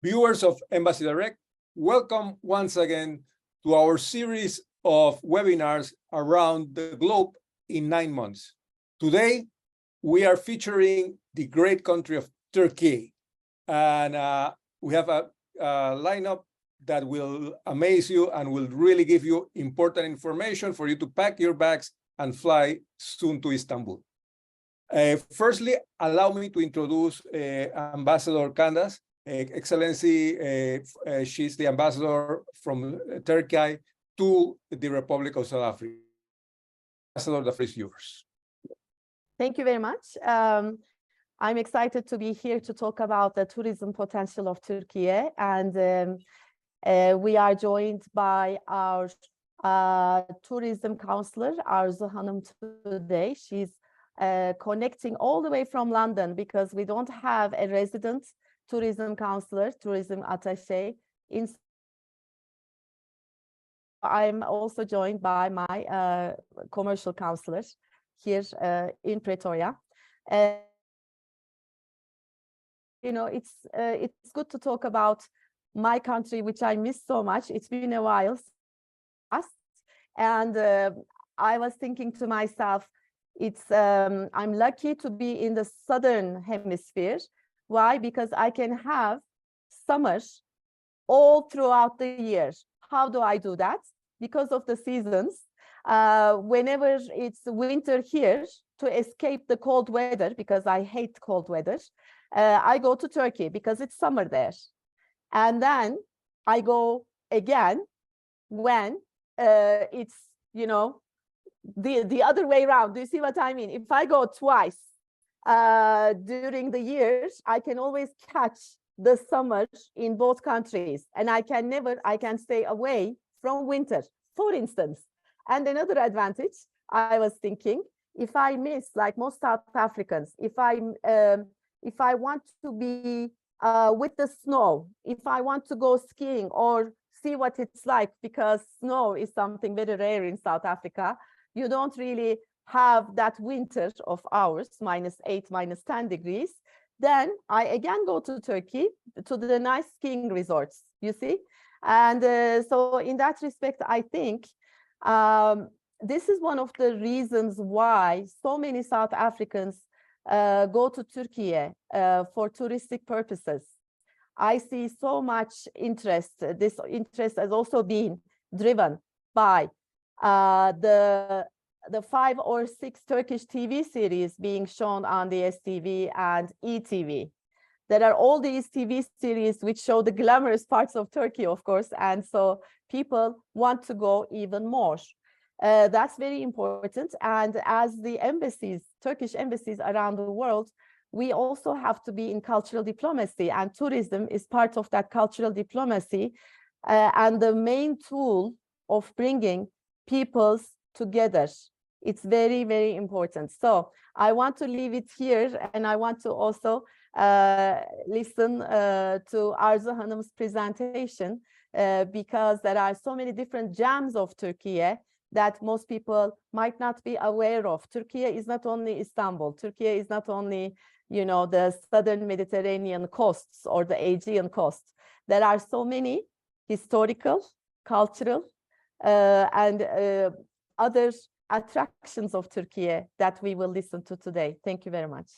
Viewers of Embassy Direct, welcome once again to our series of webinars around the globe in 9 months. Today, we are featuring the great country of Turkey, and we have a lineup that will amaze you and will really give you important information for you to pack your bags and fly soon to Istanbul. Firstly, allow me to introduce Ambassador Kandaş. Excellency, she's the ambassador from Turkey to the Republic of South Africa. Ambassador, the floor is yours. Thank you very much. I'm excited to be here to talk about the tourism potential of Turkey, and we are joined by our tourism counselor, Arzu Hanım, today. She's connecting all the way from London because we don't have a resident tourism counselor, tourism attaché. I'm also joined by my commercial counselor here in Pretoria. You know, it's good to talk about my country, which I miss so much. It's been a while, and I was thinking to myself, I'm lucky to be in the southern hemisphere. Why? Because I can have summer all throughout the year. How do I do that? Because of the seasons. Whenever it's winter here, to escape the cold weather, because I hate cold weather, I go to Turkey because it's summer there. And then I go again when it's, you know, the other way around. Do you see what I mean? If I go twice during the years, I can always catch the summer in both countries, and I can stay away from winter, for instance. And another advantage, I was thinking, if I miss, like most South Africans, if I want to be with the snow, if I want to go skiing or see what it's like, because snow is something very rare in South Africa, you don't really have that winter of ours, -8, -10 degrees, then I again go to Turkey, to the nice skiing resorts, you see? And so in that respect, I think this is one of the reasons why so many South Africans go to Turkey for touristic purposes. I see so much interest. This interest has also been driven by the 5 or 6 Turkish TV series being shown on the STV and ETV. There are all these TV series which show the glamorous parts of Turkey, of course, and so people want to go even more. That's very important. And as the embassies, Turkish embassies around the world, we also have to be in cultural diplomacy, and tourism is part of that cultural diplomacy and the main tool of bringing peoples together. It's very, very important. So I want to leave it here, and I want to also listen to Arzu Hanım's presentation because there are so many different gems of Turkey that most people might not be aware of. Turkey is not only Istanbul. Turkey is not only, you know, the southern Mediterranean coasts or the Aegean coast. There are so many historical, cultural, and other attractions of Turkey that we will listen to today. Thank you very much.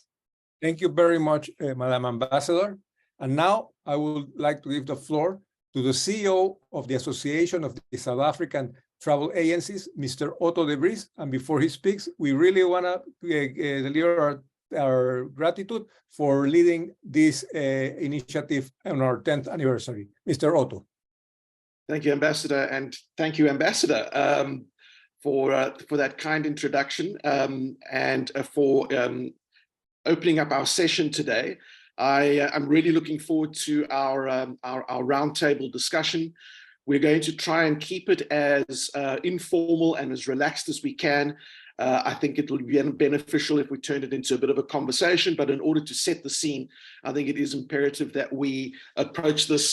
Thank you very much, Madam Ambassador. And now I would like to give the floor to the CEO of the Association of the South African Travel Agencies, Mr. Otto de Vries. And before he speaks, we really want to deliver our gratitude for leading this initiative on our 10th anniversary. Mr. Otto. Thank you, Ambassador, and thank you, Ambassador, for that kind introduction and for opening up our session today. I'm really looking forward to our roundtable discussion. We're going to try and keep it as informal and as relaxed as we can. I think it will be beneficial if we turn it into a bit of a conversation, but in order to set the scene, I think it is imperative that we approach this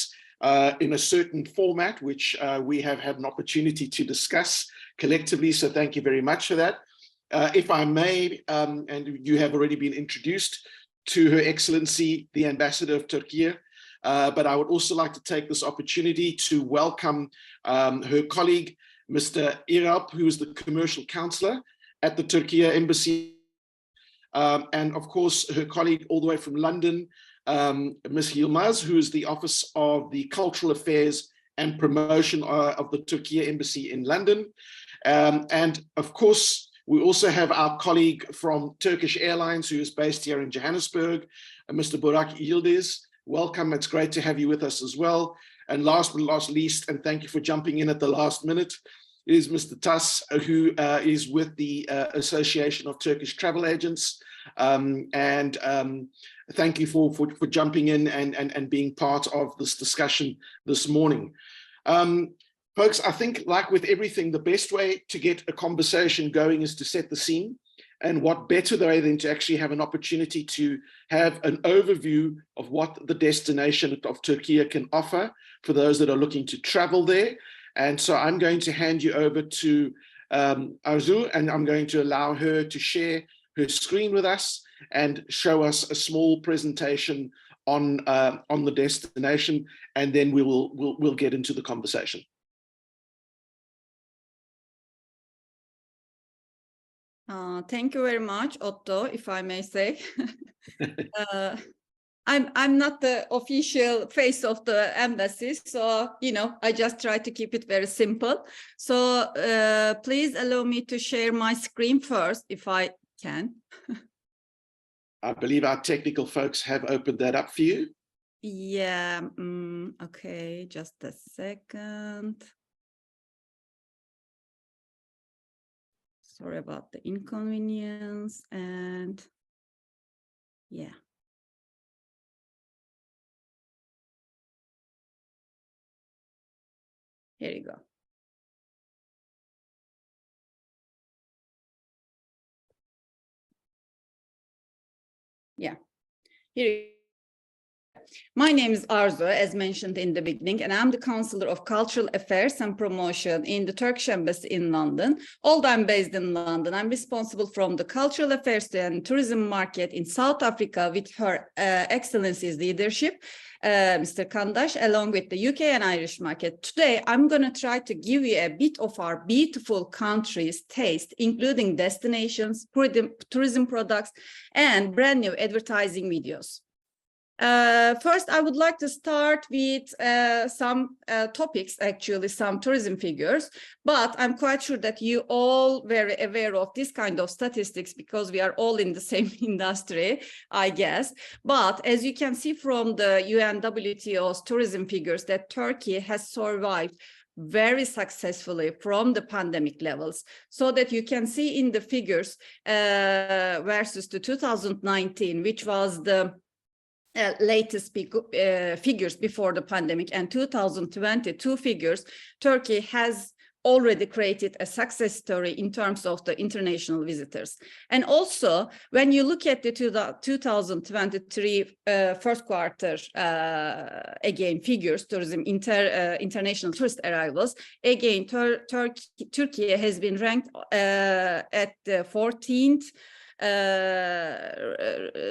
in a certain format, which we have had an opportunity to discuss collectively. So thank you very much for that. If I may, and you have already been introduced to Her Excellency, the Ambassador of Turkey, but I would also like to take this opportunity to welcome her colleague, Mr. Irab, who is the commercial counselor at the Turkey embassy, and of course her colleague all the way from London, Ms. Yilmaz, who is the Office of the Cultural Affairs and Promotion of the Turkey embassy in London. And of course, we also have our colleague from Turkish Airlines, who is based here in Johannesburg, Mr. Burak Yildiz. Welcome, it's great to have you with us as well. And last but not least, and thank you for jumping in at the last minute, is Mr. Tas, who is with the Association of Turkish Travel Agents. Thank you for jumping in and being part of this discussion this morning. Folks, I think like with everything, the best way to get a conversation going is to set the scene. And what better way than to actually have an opportunity to have an overview of what the destination of Turkey can offer for those that are looking to travel there. And so I'm going to hand you over to Arzu, and I'm going to allow her to share her screen with us and show us a small presentation on the destination, and then we'll get into the conversation. Thank you very much, Otto, if I may say. I'm not the official face of the embassy, so I just try to keep it very simple. So please allow me to share my screen first, if I can. I believe our technical folks have opened that up for you. Yeah. Okay, just a second. Sorry about the inconvenience, and yeah. Here you go. Yeah. Here. My name is Arzu, as mentioned in the beginning, and I'm the Counselor of Cultural Affairs and Promotion in the Turkish Embassy in London. Although I'm based in London, I'm responsible from the Cultural Affairs and Tourism market in South Africa with Her Excellency's leadership, Mr. Kandaş, along with the UK and Irish market. Today, I'm going to try to give you a bit of our beautiful country's taste, including destinations, tourism products, and brand new advertising videos. First, I would like to start with some topics, actually, some tourism figures, but I'm quite sure that you all very aware of this kind of statistics because we are all in the same industry, I guess. But as you can see from the UNWTO's tourism figures, that Turkey has survived very successfully from the pandemic levels, so that you can see in the figures versus the 2019, which was the latest figures before the pandemic, and 2022 figures, Turkey has already created a success story in terms of the international visitors. And also, when you look at the 2023 first quarter, again, figures, tourism, international tourist arrivals, again, Turkey has been ranked at the 14th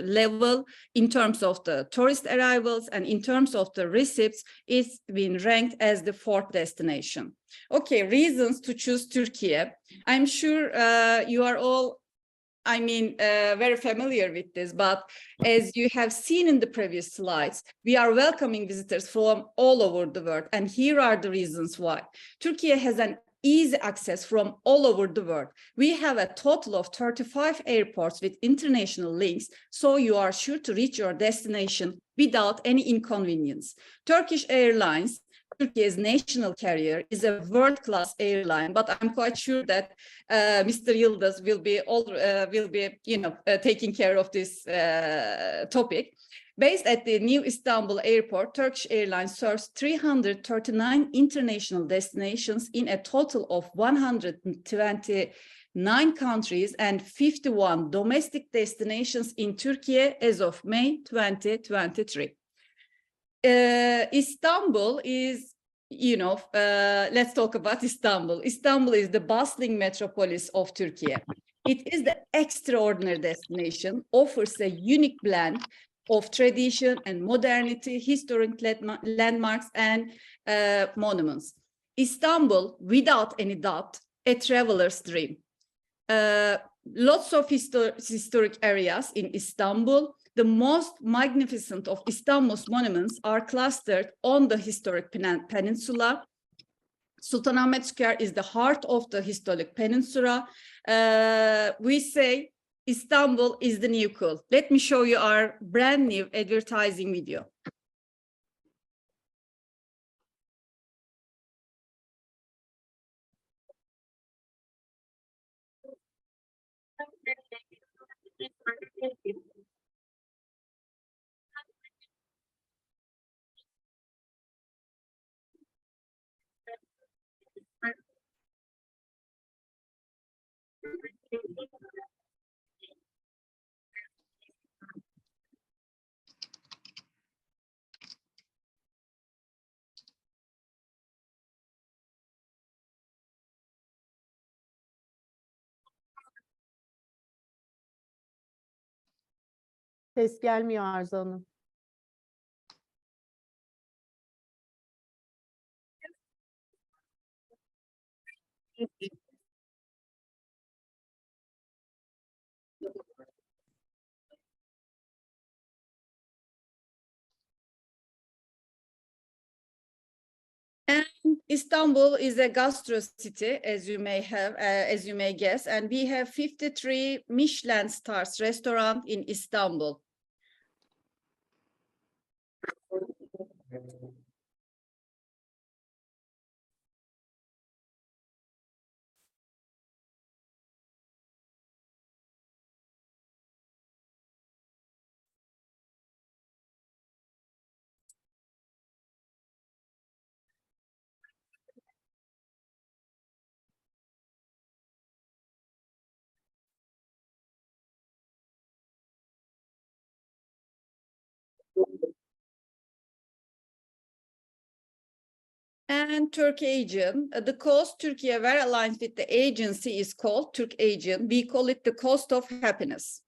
level in terms of the tourist arrivals, and in terms of the receipts, it's been ranked as the 4th destination. Okay, reasons to choose Turkey. I'm sure you are all, very familiar with this, but as you have seen in the previous slides, we are welcoming visitors from all over the world, and here are the reasons why. Turkey has an easy access from all over the world. We have a total of 35 airports with international links, so you are sure to reach your destination without any inconvenience. Turkish Airlines, Turkey's national carrier, is a world-class airline, but I'm quite sure that Mr. Yilmaz will be taking care of this topic. Based at the New Istanbul Airport, Turkish Airlines serves 339 international destinations in a total of 129 countries and 51 domestic destinations in Turkey as of May 2023. Istanbul is, let's talk about Istanbul. Istanbul is the bustling metropolis of Turkey. It is the extraordinary destination, offers a unique blend of tradition and modernity, historic landmarks and monuments. Istanbul, without any doubt, a traveler's dream. Lots of historic areas in Istanbul. The most magnificent of Istanbul's monuments are clustered on the historic peninsula. Sultanahmet Square is the heart of the historic peninsula. We say Istanbul is the new cool. Let me show you our brand new advertising video. Ses gelmiyor Arzu Hanım. And Istanbul is a gastro city, as you may guess, and we have 53 Michelin stars restaurant in Istanbul. And Turk Aegean, the coast Turkey where aligned with the agency is called Turk Aegean. We call it the coast of happiness.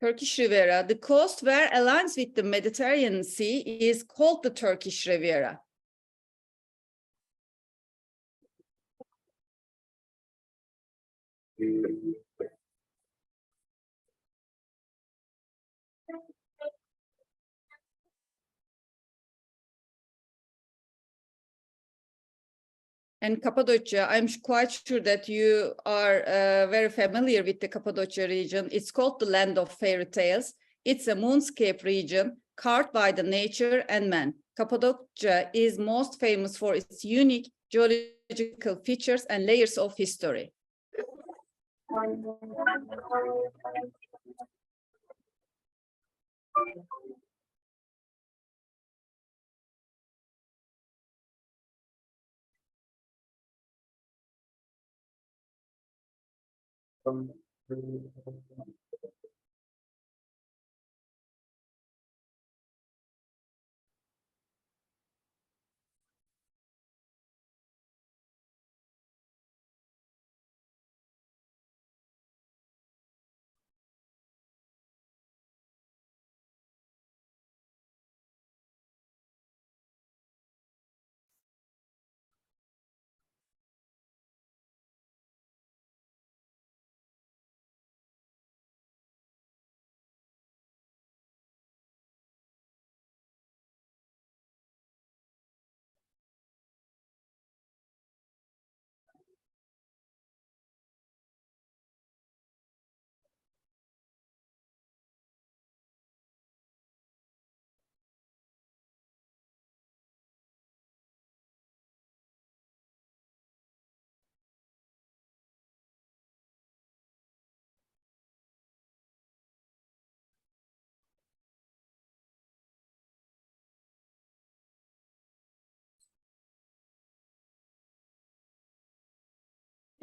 Turkish Riviera, the coast where aligns with the Mediterranean Sea is called the Turkish Riviera. And Cappadocia, I'm quite sure that you are very familiar with the Cappadocia region. It's called the land of fairy tales. It's a moonscape region carved by the nature and man. Cappadocia is most famous for its unique geological features and layers of history.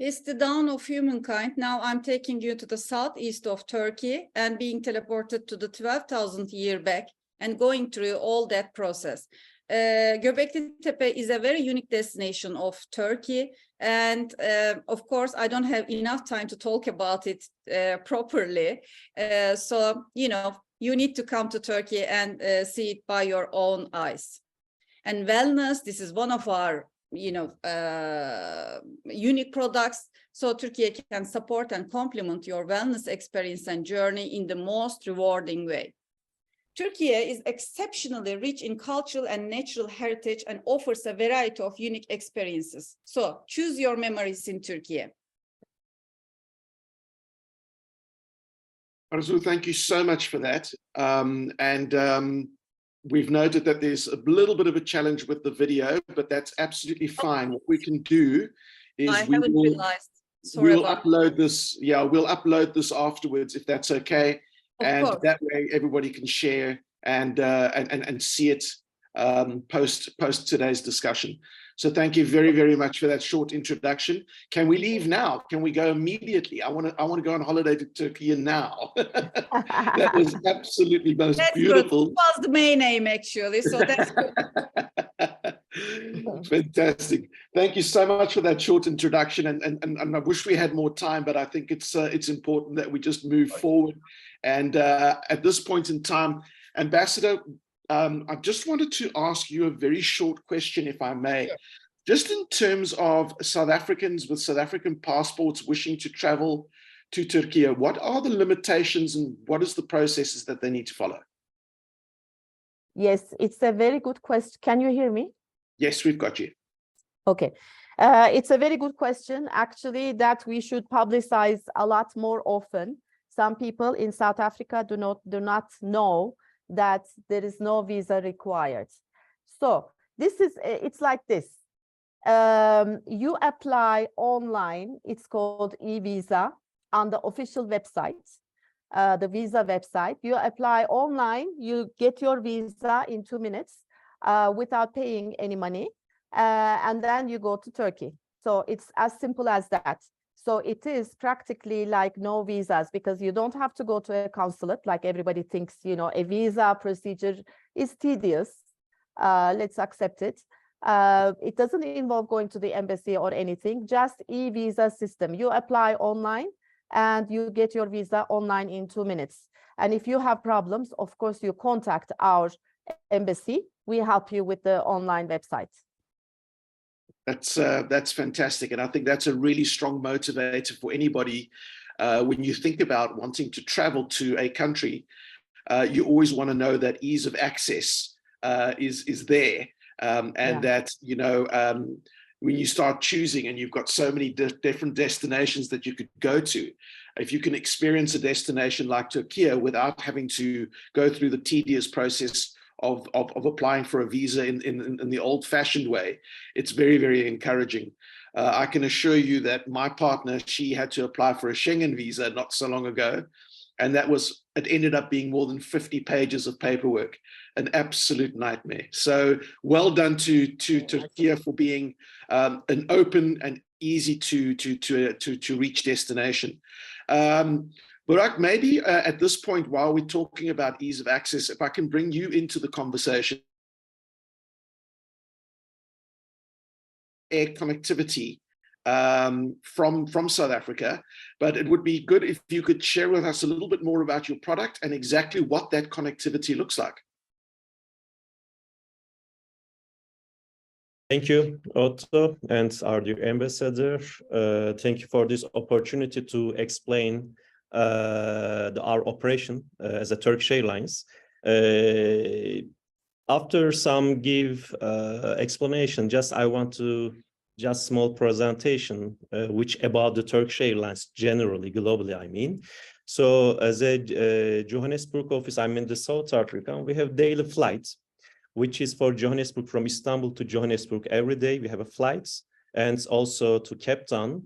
It's the dawn of humankind. Now I'm taking you to the southeast of Turkey and being teleported to the 12,000 year back and going through all that process. Göbekli Tepe is a very unique destination of Turkey. And of course, I don't have enough time to talk about it properly. So, you know, you need to come to Turkey and see it by your own eyes. And wellness, this is one of our, you know, unique products. So Turkey can support and complement your wellness experience and journey in the most rewarding way. Turkey is exceptionally rich in cultural and natural heritage and offers a variety of unique experiences. So choose your memories in Turkey. Arzu, thank you so much for that. We've noted that there's a little bit of a challenge with the video, but that's absolutely fine. What we can do is we'll upload this. Yeah, we'll upload this afterwards if that's okay. And that way everybody can share and see it post today's discussion. So thank you very, very much for that short introduction. Can we leave now? Can we go immediately? I want to go on holiday to Turkey now. That was absolutely most beautiful. That was the main aim, actually. So that's good. Fantastic. Thank you so much for that short introduction. And I wish we had more time, but I think it's important that we just move forward. And at this point in time, Ambassador, I just wanted to ask you a very short question, if I may. Yeah. Just in terms of South Africans with South African passports wishing to travel to Turkey, what are the limitations and what is the processes that they need to follow? Yes, it's a very good question. Can you hear me? Yes, we've got you. Okay. It's a very good question, actually, that we should publicize a lot more often. Some people in South Africa do not know that there is no visa required. So it's like this. You apply online. It's called e-visa on the official website, the visa website. You apply online. You get your visa in 2 minutes without paying any money. And then you go to Turkey. So it's as simple as that. So it is practically like no visas, because you don't have to go to a consulate like everybody thinks. You know, a visa procedure is tedious. Let's accept it. It doesn't involve going to the embassy or anything, just e-visa system. You apply online and you get your visa online in 2 minutes. And if you have problems, of course, you contact our embassy. We help you with the online website. That's fantastic. And I think that's a really strong motivator for anybody. When you think about wanting to travel to a country, you always want to know that ease of access is there. That, you know, when you start choosing and you've got so many different destinations that you could go to, if you can experience a destination like Turkey without having to go through the tedious process of applying for a visa in the old-fashioned way, it's very, very encouraging. I can assure you that my partner, she had to apply for a Schengen visa not so long ago, and it ended up being more than 50 pages of paperwork, an absolute nightmare. So well done to Turkey for being an open and easy to reach destination. Burak, maybe at this point, while we're talking about ease of access, if I can bring you into the conversation. Air connectivity from South Africa, but it would be good if you could share with us a little bit more about your product and exactly what that connectivity looks like. Thank you, Otto, and our dear ambassador. Thank you for this opportunity to explain our operation as a Turkish Airlines. After some explanation, I want to small presentation which about the Turkish Airlines generally, globally, I mean. So as a Johannesburg office, I'm in the South Africa. We have daily flights, which is for Johannesburg, from Istanbul to Johannesburg every day. We have flights, and also to Cape Town.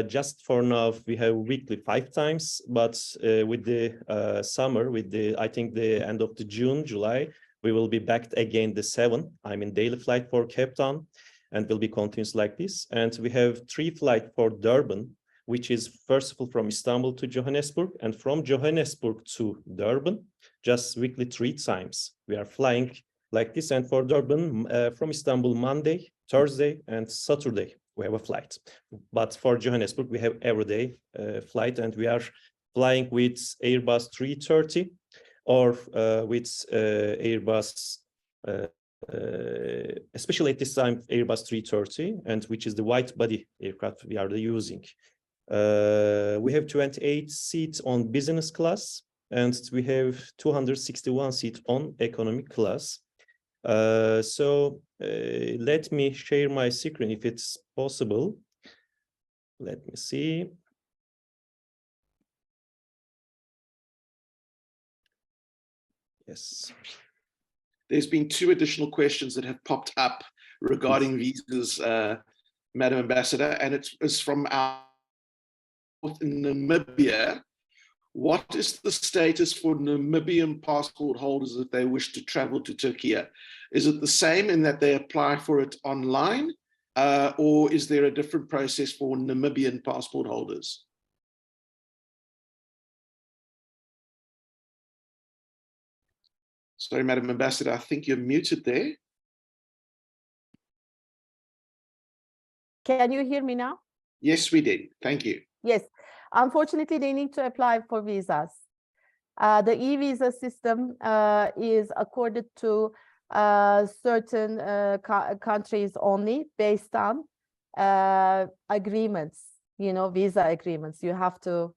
Just for now, we have weekly 5 times, but with the summer, I think the end of the June, July, we will be back again the 7. I'm in daily flight for Cape Town. and will be continuous like this. And we have 3 flights for Durban, which is first of all from Istanbul to Johannesburg, and from Johannesburg to Durban, just weekly 3 times. We are flying like this, and for Durban, from Istanbul, Monday, Thursday, and Saturday, we have a flight. But for Johannesburg, we have everyday flight, and we are flying with Airbus 330 or with Airbus, especially at this time, Airbus 330, and which is the wide body aircraft we are using. We have 28 seats on business class, and we have 261 seats on economic class. So let me share my screen if it's possible. Let me see. Yes. There's been 2 additional questions that have popped up regarding visas, Madam Ambassador, and it's from our in Namibia. What is the status for Namibian passport holders if they wish to travel to Turkey? Is it the same in that they apply for it online, or is there a different process for Namibian passport holders? Sorry, Madam Ambassador, I think you're muted there. Can you hear me now? Yes, we did. Thank you. Yes, unfortunately, they need to apply for visas. The e-visa system is accorded to certain countries only based on agreements, visa agreements. You have to,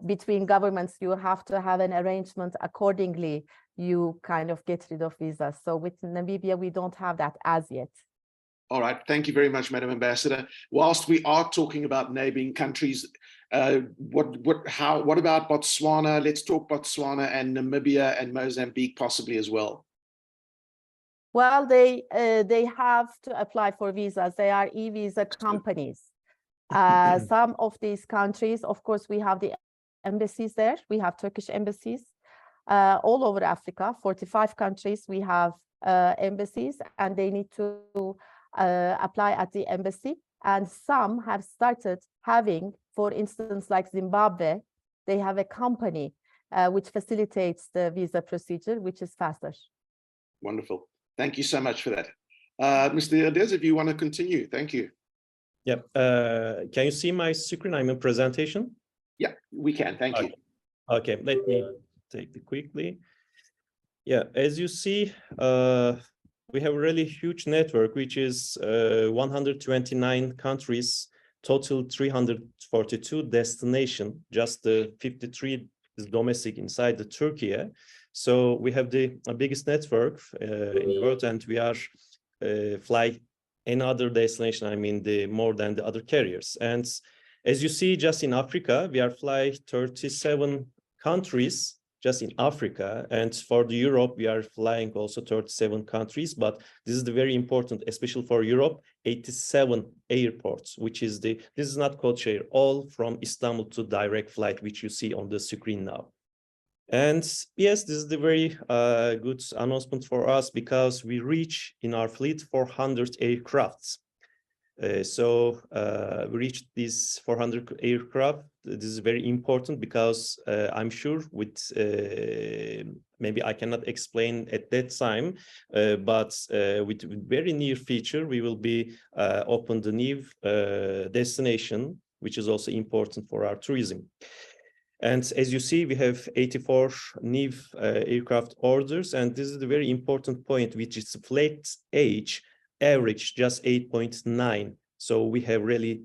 between governments, you have to have an arrangement accordingly. You kind of get rid of visas. So with Namibia, we don't have that as yet. All right, thank you very much, Madam Ambassador. Whilst we are talking about neighboring countries, what about Botswana? Let's talk Botswana and Namibia and Mozambique possibly as well. Well, they have to apply for visas. They are e-visa companies. Some of these countries, of course, we have the embassies there. We have Turkish embassies all over Africa. 45 countries we have embassies, and they need to apply at the embassy, and some have started having, for instance, like Zimbabwe, they have a company which facilitates the visa procedure, which is faster. Wonderful. Thank you so much for that. Mr. Ades, if you want to continue, thank you. Yep. Can you see my screen? I'm in presentation. Yeah, we can. Thank you. Okay, let me take it quickly. Yeah, as you see, we have a really huge network, which is 129 countries, total 342 destinations, just the 53 is domestic inside the Turkey. So we have the biggest network in the world, and we are fly another destination, I mean, more than the other carriers. And as you see, just in Africa, we are fly 37 countries, just in Africa, and for the Europe, we are flying also 37 countries, but this is the very important, especially for Europe, 87 airports, which is this is not code share, all from Istanbul to direct flight, which you see on the screen now. And yes, this is the very good announcement for us because we reach in our fleet 400 aircrafts. So we reached these 400 aircraft. This is very important because I'm sure with maybe I cannot explain at that time, but with very near future, we will be open the new destination, which is also important for our tourism. And as you see, we have 84 new aircraft orders, and this is the very important point, which is fleet age average just 8.9. So we have really,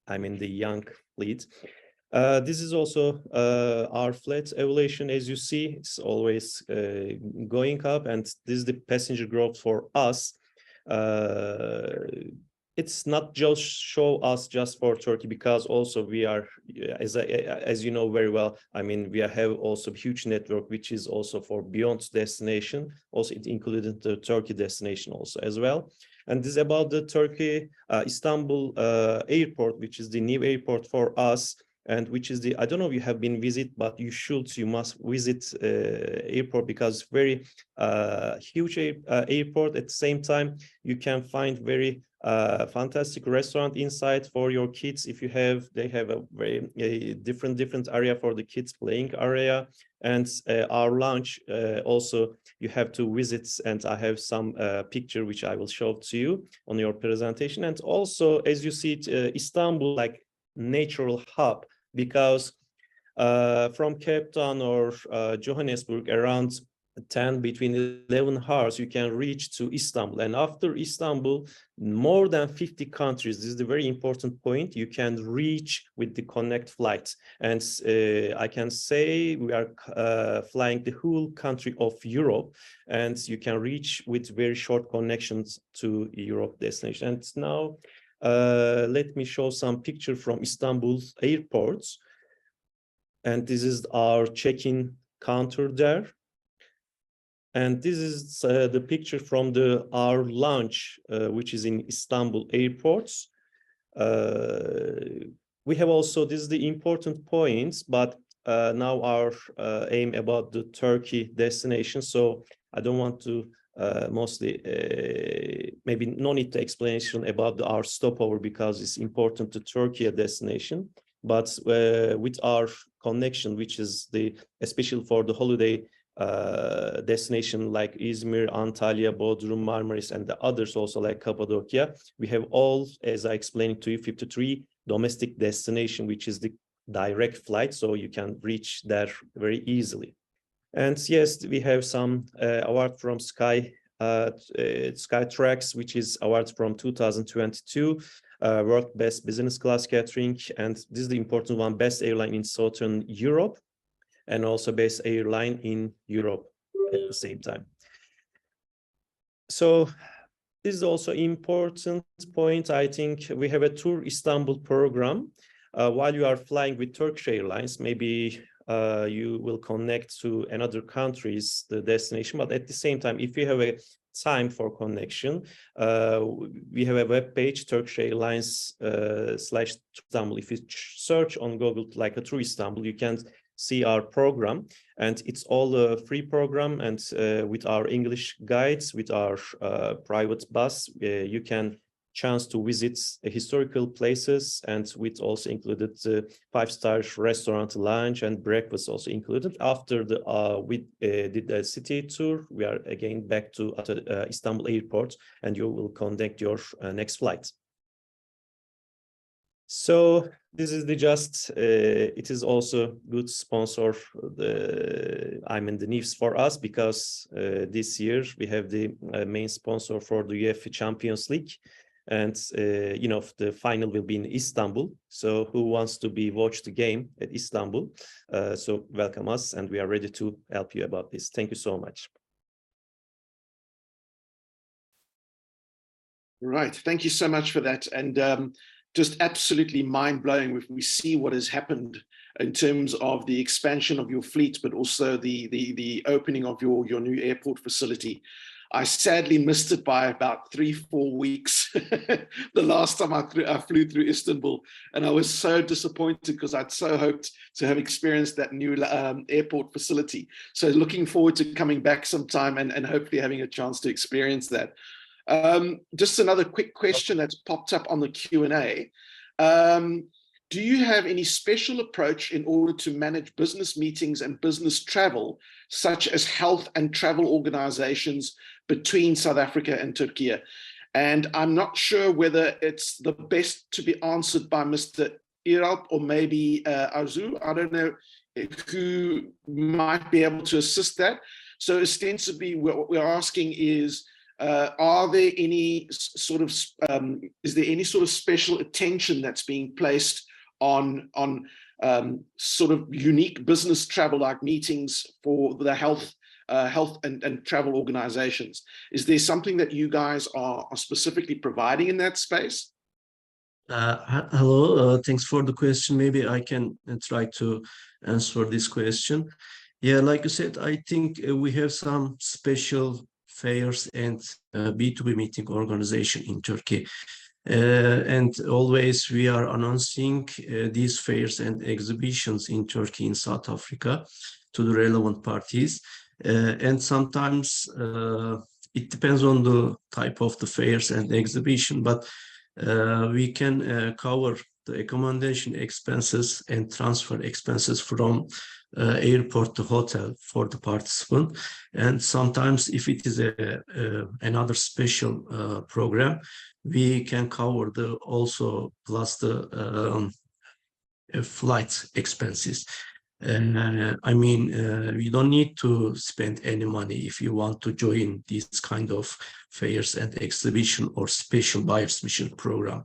I mean, the young fleet. This is also our fleet evaluation. As you see, it's always going up, and this is the passenger growth for us. It's not just show us just for Turkey, because also we are, as you know very well, I mean, we have also huge network, which is also for beyond destination. Also, it included the Turkey destination also as well. And this is about the Turkey Istanbul airport, which is the new airport for us. and which is I don't know if you have been visit, but you must visit airport, because very huge airport. At the same time, you can find very fantastic restaurant inside for your kids. If you have, they have a very different area for the kids playing area, and our lunch also you have to visit, and I have some picture which I will show to you on your presentation. And also, as you see it, Istanbul like natural hub, because from Cape Town or Johannesburg, around between 11 hours, you can reach to Istanbul. And after Istanbul, more than 50 countries, this is the very important point, you can reach with the connect flights. And I can say we are flying the whole country of Europe, and you can reach with very short connections to Europe destination. And now let me show some picture from Istanbul's airports. And this is our check-in counter there. And this is the picture from our lounge, which is in Istanbul airports. We have also, this is the important points, but now our aim about the Turkey destination. So I don't want to mostly, maybe no need to explanation about our stopover, because it's important to Turkey destination. But with our connection, which is especially for the holiday destination like Izmir, Antalya, Bodrum, Marmaris, and the others also like Cappadocia, we have all, as I explained to you, 53 domestic destination, which is the direct flight, so you can reach there very easily. And yes, we have some award from Skytrax, which is award from 2022, World Best Business Class Catering, and this is the important one, Best Airline in Southern Europe, and also Best Airline in Europe at the same time. So this is also important point. I think we have a Tour Istanbul program. While you are flying with Turkish Airlines, maybe you will connect to another countries, the destination, but at the same time, if you have a time for connection, we have a web page, Turkish Airlines /Istanbul. If you search on Google like a Tour Istanbul, you can see our program, and it's all a free program, and with our English guides, with our private bus, you can chance to visit historical places, and with also included 5-star restaurant, lunch, and breakfast also included. After we did the city tour, we are again back to Istanbul airport, and you will conduct your next flight. So this is it is also good sponsor, the news for us, because this year we have the main sponsor for the UEFA Champions League, and the final will be in Istanbul. So who wants to watch the game at Istanbul? So welcome us, and we are ready to help you about this. Thank you so much. Right, thank you so much for that. And just absolutely mind-blowing if we see what has happened in terms of the expansion of your fleet, but also the opening of your new airport facility. I sadly missed it by about 3-4 weeks the last time I flew through Istanbul, and I was so disappointed because I'd so hoped to have experienced that new airport facility. So looking forward to coming back sometime and hopefully having a chance to experience that. Just another quick question that's popped up on the Q&A. Do you have any special approach in order to manage business meetings and business travel, such as health and travel organizations between South Africa and Turkey? And I'm not sure whether it's the best to be answered by Mr. Iralp or maybe Arzu. I don't know who might be able to assist that. So ostensibly what we're asking is, are there any sort of, is there any sort of special attention that's being placed on sort of unique business travel, like meetings for the health and travel organizations? Is there something that you guys are specifically providing in that space? Hello, thanks for the question. Maybe I can try to answer this question. Yeah, like you said, I think we have some special fairs and B2B meeting organization in Turkey. And always we are announcing these fairs and exhibitions in Turkey, in South Africa, to the relevant parties. And sometimes it depends on the type of the fairs and exhibition, but we can cover the accommodation expenses and transfer expenses from airport to hotel for the participant. And sometimes if it is another special program, we can cover the also plus the flight expenses. I mean, you don't need to spend any money if you want to join this kind of fairs and exhibition or special buyer's mission program.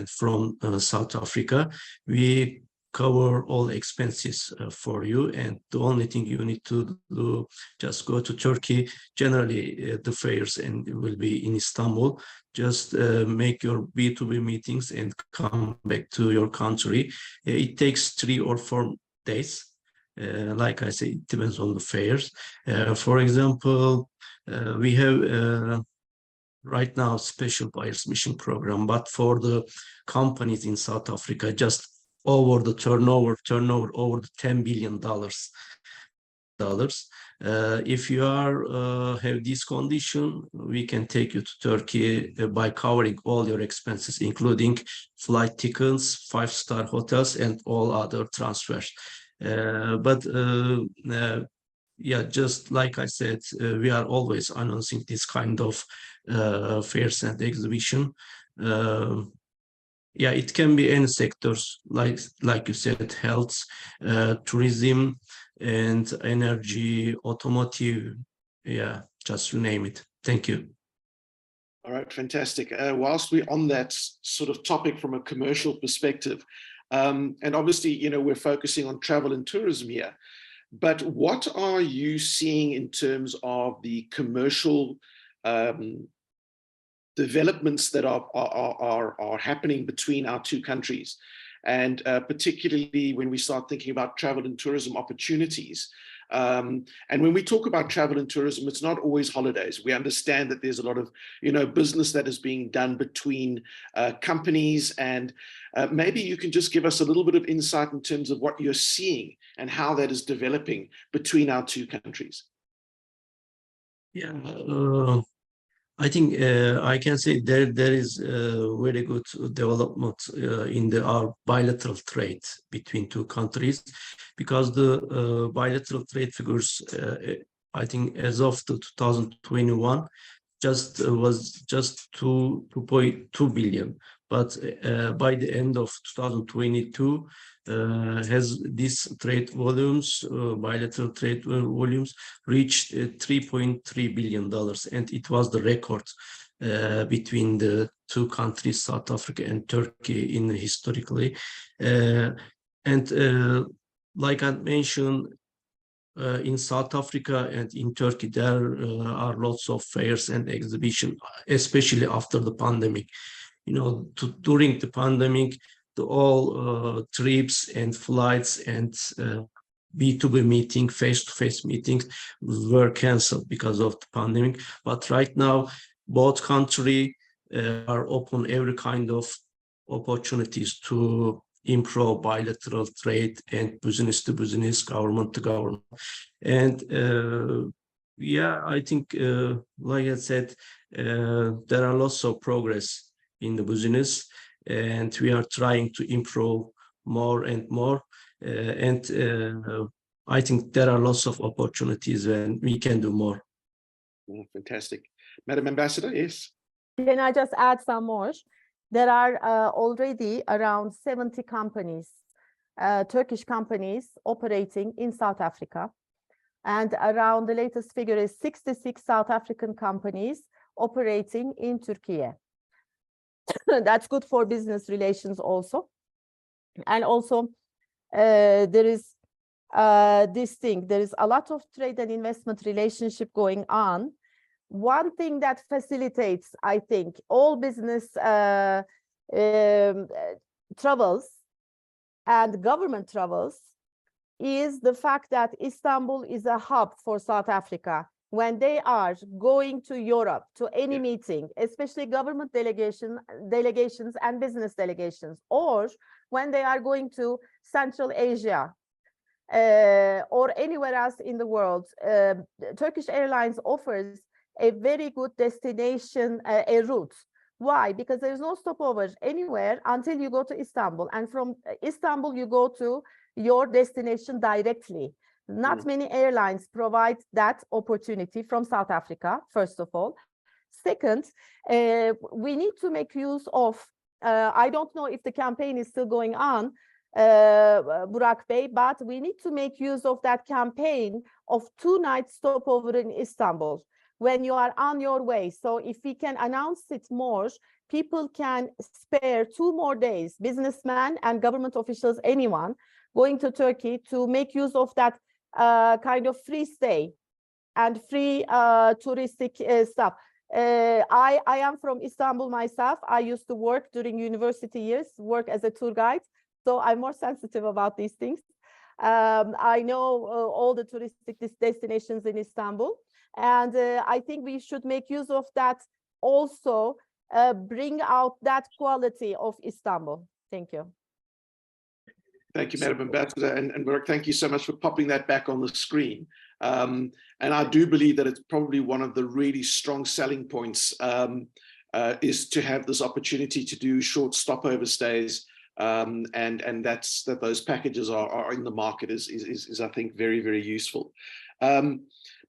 From South Africa, we cover all expenses for you, and the only thing you need to do, just go to Turkey. Generally the fairs and it will be in Istanbul. Just make your B2B meetings and come back to your country. It takes 3 or 4 days. Like I say, it depends on the fairs. For example, we have right now special buyer's mission program, but for the companies in South Africa, just over the turnover over the $10 billion. If you have this condition, we can take you to Turkey by covering all your expenses, including flight tickets, 5-star hotels, and all other transfers. Yeah, just like I said, we are always announcing this kind of fairs and exhibition. Yeah, it can be any sectors, like you said, health, tourism, and energy, automotive. Yeah, just you name it. Thank you. All right, fantastic. Whilst we're on that sort of topic from a commercial perspective, and obviously, you know, we're focusing on travel and tourism here, but what are you seeing in terms of the commercial developments that are happening between our two countries? And particularly when we start thinking about travel and tourism opportunities. And when we talk about travel and tourism, it's not always holidays. We understand that there's a lot of, you know, business that is being done between companies, and maybe you can just give us a little bit of insight in terms of what you're seeing and how that is developing between our two countries. Yeah, I think I can say there is very good development in our bilateral trade between two countries, because the bilateral trade figures, I think as of 2021, was just 2.2 billion, but by the end of 2022, has these trade volumes, bilateral trade volumes, reached $3.3 billion, and it was the record between the two countries, South Africa and Turkey, in historically. Like I mentioned, in South Africa and in Turkey, there are lots of fairs and exhibitions, especially after the pandemic. You know, during the pandemic, all trips and flights and B2B meeting, face-to-face meetings were canceled because of the pandemic. But right now, both countries are open every kind of opportunities to improve bilateral trade and business to business, government to government. And yeah, I think, like I said, there are lots of progress in the business, and we are trying to improve more and more. I think there are lots of opportunities and we can do more. Oh, fantastic. Madam Ambassador, yes? Can I just add some more? There are already around 70 companies, Turkish companies operating in South Africa. And around the latest figure is 66 South African companies operating in Türkiye. That's good for business relations also. And also there is this thing, there is a lot of trade and investment relationship going on. One thing that facilitates, I think, all business travels and government travels is the fact that Istanbul is a hub for South Africa. when they are going to Europe to any meeting, especially government delegations and business delegations, or when they are going to Central Asia or anywhere else in the world, Turkish Airlines offers a very good destination, a route. Why? Because there's no stopover anywhere until you go to Istanbul. And from Istanbul, you go to your destination directly. Not many airlines provide that opportunity from South Africa, first of all. Second, we need to make use of, I don't know if the campaign is still going on, Burak Bey, but we need to make use of that campaign of 2-night stopover in Istanbul when you are on your way. So if we can announce it more, people can spare 2 more days, businessmen and government officials, anyone going to Turkey, to make use of that kind of free stay and free touristic stuff. I am from Istanbul myself. I used to work during university years, work as a tour guide. So I'm more sensitive about these things. I know all the touristic destinations in Istanbul. And I think we should make use of that also, bring out that quality of Istanbul. Thank you. Thank you, Madam Ambassador. And Burak, thank you so much for popping that back on the screen. And I do believe that it's probably one of the really strong selling points is to have this opportunity to do short stopover stays. And that's that those packages are in the market is I think very, very useful.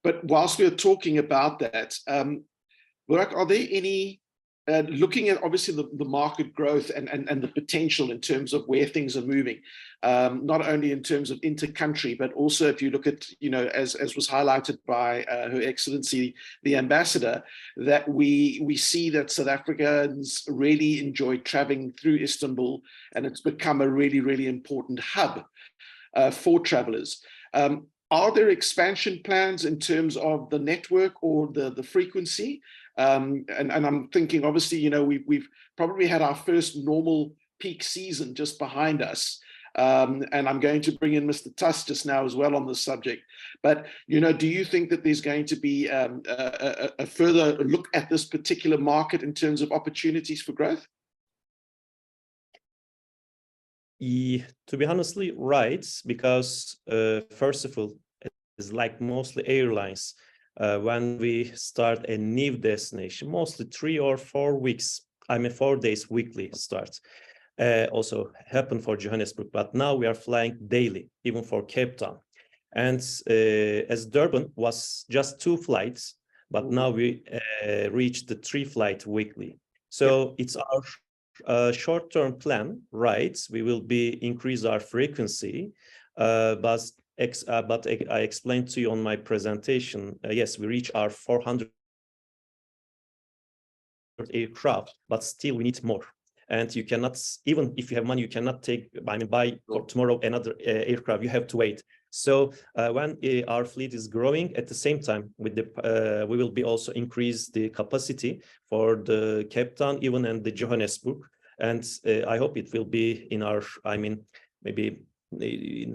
But whilst we're talking about that, Burak, are there any, looking at obviously the market growth and the potential in terms of where things are moving, not only in terms of inter-country, but also if you look at, you know, as was highlighted by Her Excellency, the Ambassador, that we see that South Africans really enjoy traveling through Istanbul, and it's become a really, really important hub for travelers. Are there expansion plans in terms of the network or the frequency? And I'm thinking, obviously, you know, we've probably had our first normal peak season just behind us. And I'm going to bring in Mr. Tuss just now as well on this subject. But, you know, do you think that there's going to be a further look at this particular market in terms of opportunities for growth? To be honestly, right, because first of all, it's like mostly airlines, when we start a new destination, mostly 3 or 4 weeks, 4 days weekly start. Also happen for Johannesburg, but now we are flying daily, even for Cape Town. And as Durban was just 2 flights, but now we reached the 3 flight weekly. So it's our short-term plan, right? We will increase our frequency, but I explained to you on my presentation, yes, we reach our 400 aircraft, but still we need more. And you cannot, even if you have money, you cannot buy for tomorrow another aircraft. You have to wait. So when our fleet is growing, at the same time, with we will be also increase the capacity for the Cape Town, even and the Johannesburg. And I hope it will be in our, maybe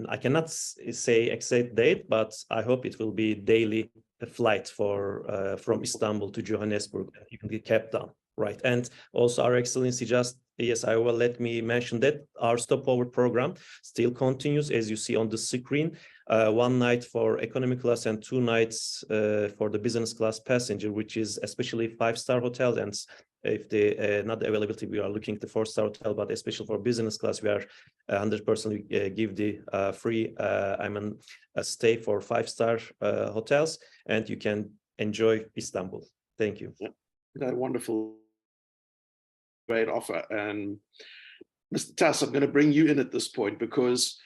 I cannot say exact date, but I hope it will be daily flight for from Istanbul to Johannesburg, even the Cape Town, right? And also, Our Excellency, just yes, I will let me mention that our stopover program still continues, as you see on the screen. 1 night for economy class and 2 nights for the business class passenger, which is especially 5-star hotel. And if the not the availability, we are looking at the 4-star hotel, but especially for business class, we are 100% give the free a stay for 5-star hotels, and you can enjoy Istanbul. Thank you. Yeah, wonderful, great offer. And Mr. Tuss, I'm going to bring you in at this point because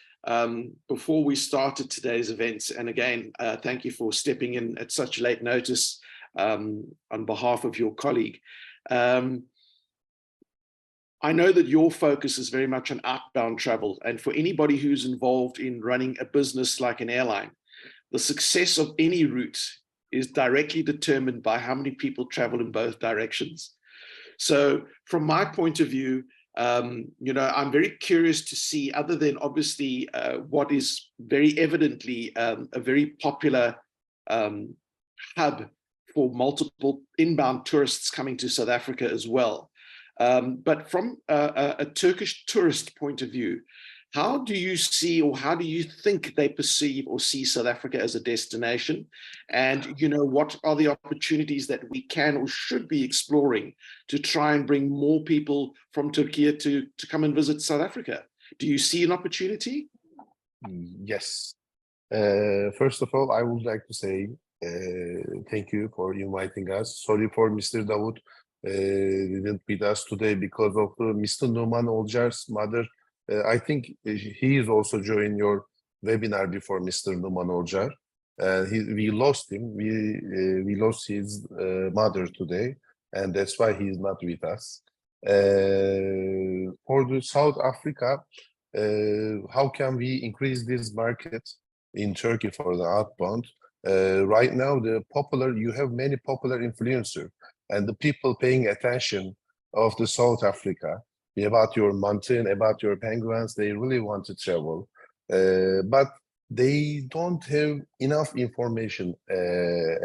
before we started today's events, and again, thank you for stepping in at such late notice on behalf of your colleague. I know that your focus is very much on outbound travel, and for anybody who's involved in running a business like an airline, the success of any route is directly determined by how many people travel in both directions. So from my point of view, you know, I'm very curious to see, other than obviously what is very evidently a very popular hub for multiple inbound tourists coming to South Africa as well. But from a Turkish tourist point of view, how do you see, or how do you think they perceive or see South Africa as a destination? And, you know, what are the opportunities that we can or should be exploring to try and bring more people from Turkey to come and visit South Africa? Do you see an opportunity? Yes. First of all, I would like to say thank you for inviting us. Sorry for Mr. Davut didn't meet us today because of Mr. Numan Olcar's mother. I think he is also joining your webinar before Mr. Numan Olcar. We lost him. We lost his mother today, and that's why he is not with us. For the South Africa, how can we increase this market in Turkey for the outbound? Right now, you have many popular influencers, and the people paying attention of the South Africa about your mountain, about your penguins, they really want to travel, but they don't have enough information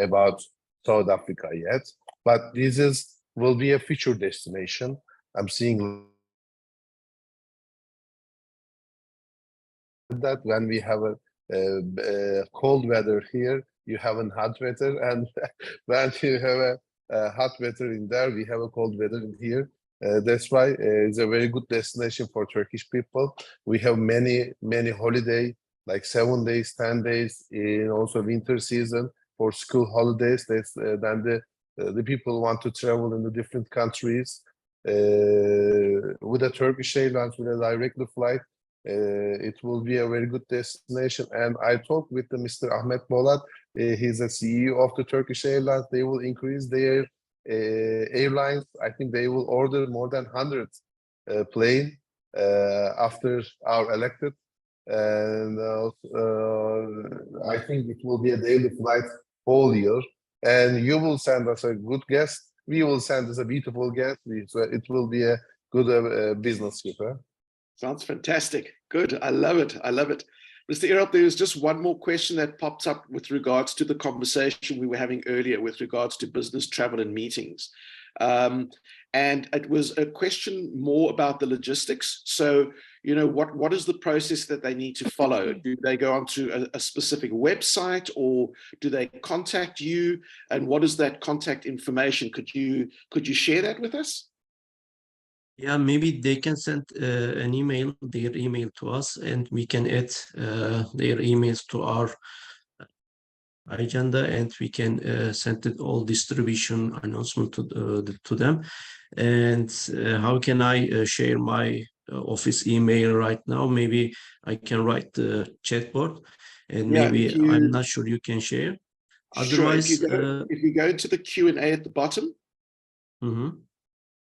about South Africa yet. But this will be a future destination. I'm seeing that when we have a cold weather here, you have a hot weather, and when you have a hot weather in there, we have a cold weather in here. That's why it's a very good destination for Turkish people. We have many holiday, like 7 days, 10 days in also winter season for school holidays. That's then the people want to travel in the different countries with a Turkish Airlines, with a direct flight. It will be a very good destination. And I talked with Mr. Ahmet Bolat. He's a CEO of the Turkish Airlines. They will increase their airlines. I think they will order more than 100 plane after our elected. And I think it will be a daily flight whole year. And you will send us a good guest. We will send us a beautiful guest. So it will be a good business trip. Huh? Sounds fantastic. Good. I love it. I love it. Mr. Erop, there was just one more question that popped up with regards to the conversation we were having earlier with regards to business travel and meetings. And it was a question more about the logistics. So, you know, what is the process that they need to follow? Do they go onto a specific website, or do they contact you? And what is that contact information? Could you share that with us? Yeah, maybe they can send their email to us, and we can add their emails to our agenda, and we can send it all distribution announcement to them. And how can I share my office email right now? Maybe I can write the chatbot, and maybe I'm not sure you can share. Otherwise, sure, if you go to the Q&A at the bottom,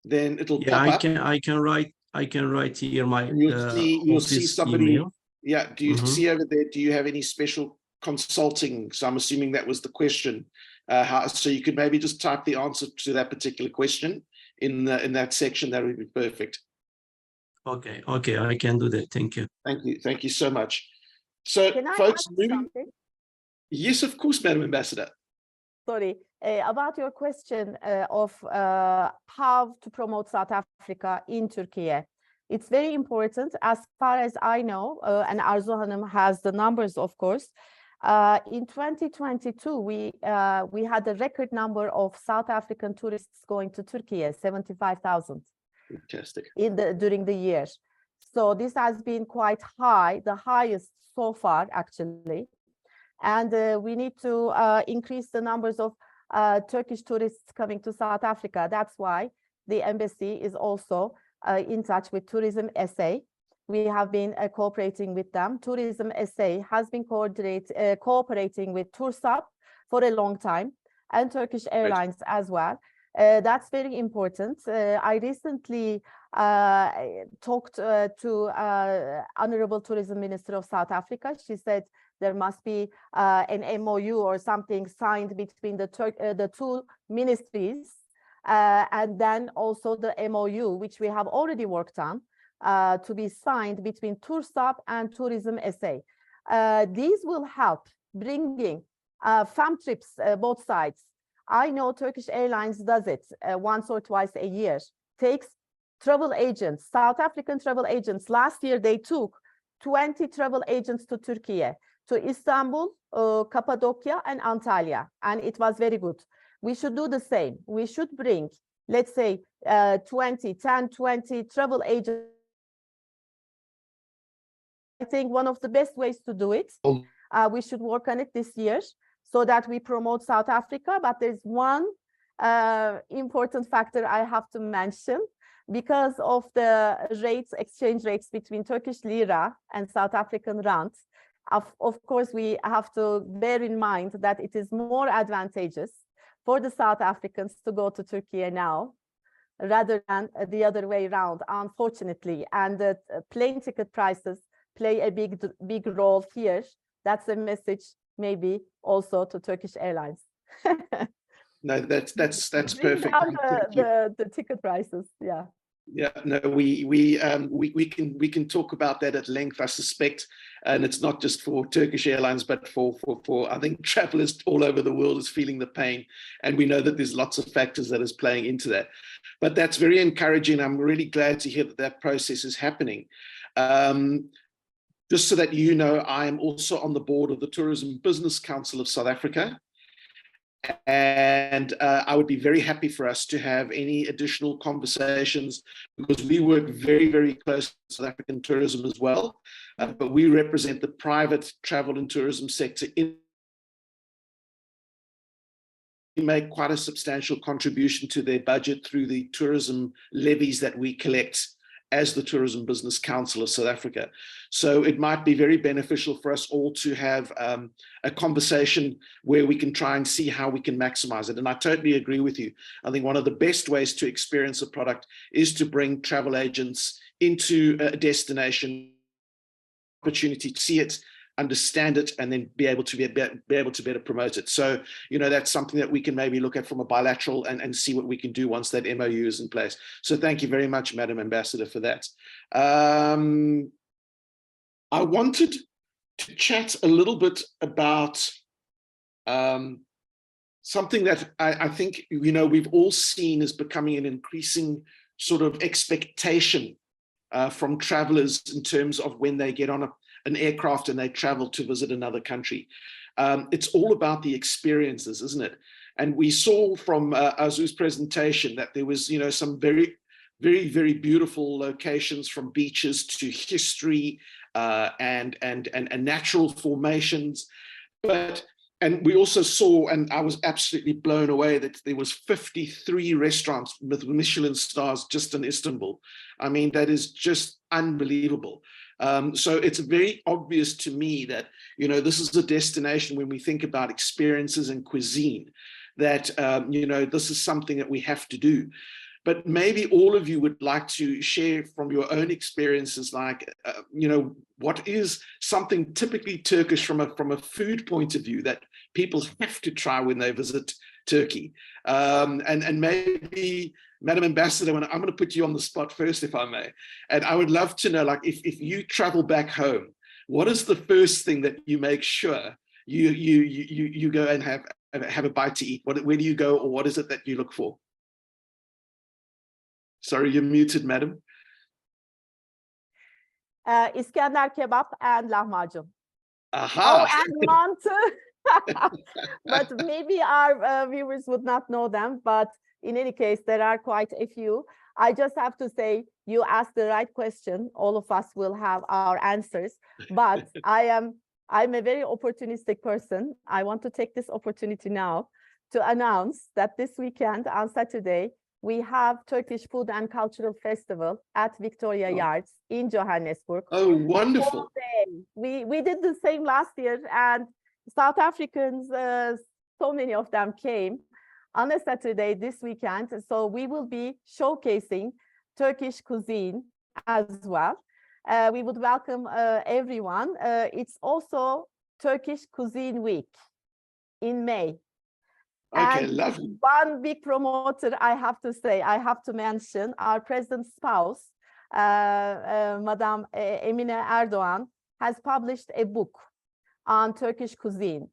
then it'll pop up. I can write here my you'll see somebody email. Yeah, do you see over there, do you have any special consulting? So I'm assuming that was the question. So you could maybe just type the answer to that particular question in that section. That would be perfect. Okay, I can do that. Thank you. Thank you so much. So Can I folks, add something? Yes, of course, Madam Ambassador. Sorry, about your question of how to promote South Africa in Turkey. It's very important, as far as I know, and Arzu Hanım has the numbers, of course. In 2022, we had a record number of South African tourists going to Turkey, 75,000. Fantastic. During the year. So this has been quite high, the highest so far, actually. And we need to increase the numbers of Turkish tourists coming to South Africa. That's why the embassy is also in touch with Tourism SA. We have been cooperating with them. Tourism SA has been cooperating with Tursap for a long time, and Turkish Airlines as well. That's very important. I recently talked to Honorable Tourism Minister of South Africa. She said there must be an MOU or something signed between the two ministries, and then also the MOU, which we have already worked on, to be signed between Tursap and Tourism SA. These will help bringing fam trips, both sides. I know Turkish Airlines does it once or twice a year, takes travel agents, South African travel agents. Last year, they took 20 travel agents to Türkiye, to Istanbul, Cappadocia, and Antalya, and it was very good. We should do the same. We should bring, let's say, 20 travel agents. I think one of the best ways to do it, we should work on it this year so that we promote South Africa. But there's one important factor I have to mention. Because of the rates, exchange rates between Turkish lira and South African rand, of course, we have to bear in mind that it is more advantageous for the South Africans to go to Turkey now rather than the other way around, unfortunately. And the plane ticket prices play a big role here. That's a message maybe also to Turkish Airlines. No, that's perfect. The ticket prices, yeah. Yeah, no, we can talk about that at length, I suspect, and it's not just for Turkish Airlines, but for I think travelers all over the world is feeling the pain, and we know that there's lots of factors that is playing into that. But that's very encouraging. I'm really glad to hear that that process is happening. Just so that you know, I am also on the board of the Tourism Business Council of South Africa. And I would be very happy for us to have any additional conversations, because we work very, very close to South African tourism as well. But we represent the private travel and tourism sector. We make quite a substantial contribution to their budget through the tourism levies that we collect as the Tourism Business Council of South Africa. So it might be very beneficial for us all to have a conversation where we can try and see how we can maximize it. And I totally agree with you. I think one of the best ways to experience a product is to bring travel agents into a destination, opportunity to see it, understand it, and then be able to better promote it. So, you know, that's something that we can maybe look at from a bilateral and see what we can do once that MOU is in place. So thank you very much, Madam Ambassador, for that. I wanted to chat a little bit about something that I think, you know, we've all seen is becoming an increasing sort of expectation from travelers in terms of when they get on an aircraft and they travel to visit another country. It's all about the experiences, isn't it? And we saw from Arzu's presentation that there was, you know, some very, very, very beautiful locations, from beaches to history and natural formations. And we also saw, and I was absolutely blown away, that there was 53 restaurants with Michelin stars just in Istanbul. I mean, that is just unbelievable. So it's very obvious to me that, you know, this is a destination, when we think about experiences and cuisine, that, you know, this is something that we have to do. But maybe all of you would like to share from your own experiences, like, you know, what is something typically Turkish from a food point of view that people have to try when they visit Turkey? And maybe, Madam Ambassador, I'm going to put you on the spot first, if I may. And I would love to know, like, if you travel back home, what is the first thing that you make sure you go and have a bite to eat? Where do you go, or what is it that you look for? Sorry, you're muted, madam. İskender kebap and lahmacun. Aha. Oh, and mantı. But maybe our viewers would not know them. But in any case, there are quite a few. I just have to say, you asked the right question. All of us will have our answers. But I'm a very opportunistic person. I want to take this opportunity now to announce that this weekend on Saturday, we have Turkish Food and Cultural Festival at Victoria Yards in Johannesburg. Oh, wonderful. We did the same last year, and South Africans, so many of them came on a Saturday this weekend. So we will be showcasing Turkish cuisine as well. We would welcome everyone. It's also Turkish Cuisine Week in May. Okay, and lovely. One big promoter, I have to say, I have to mention our president's spouse, Madam Emine Erdoğan, has published a book on Turkish cuisine.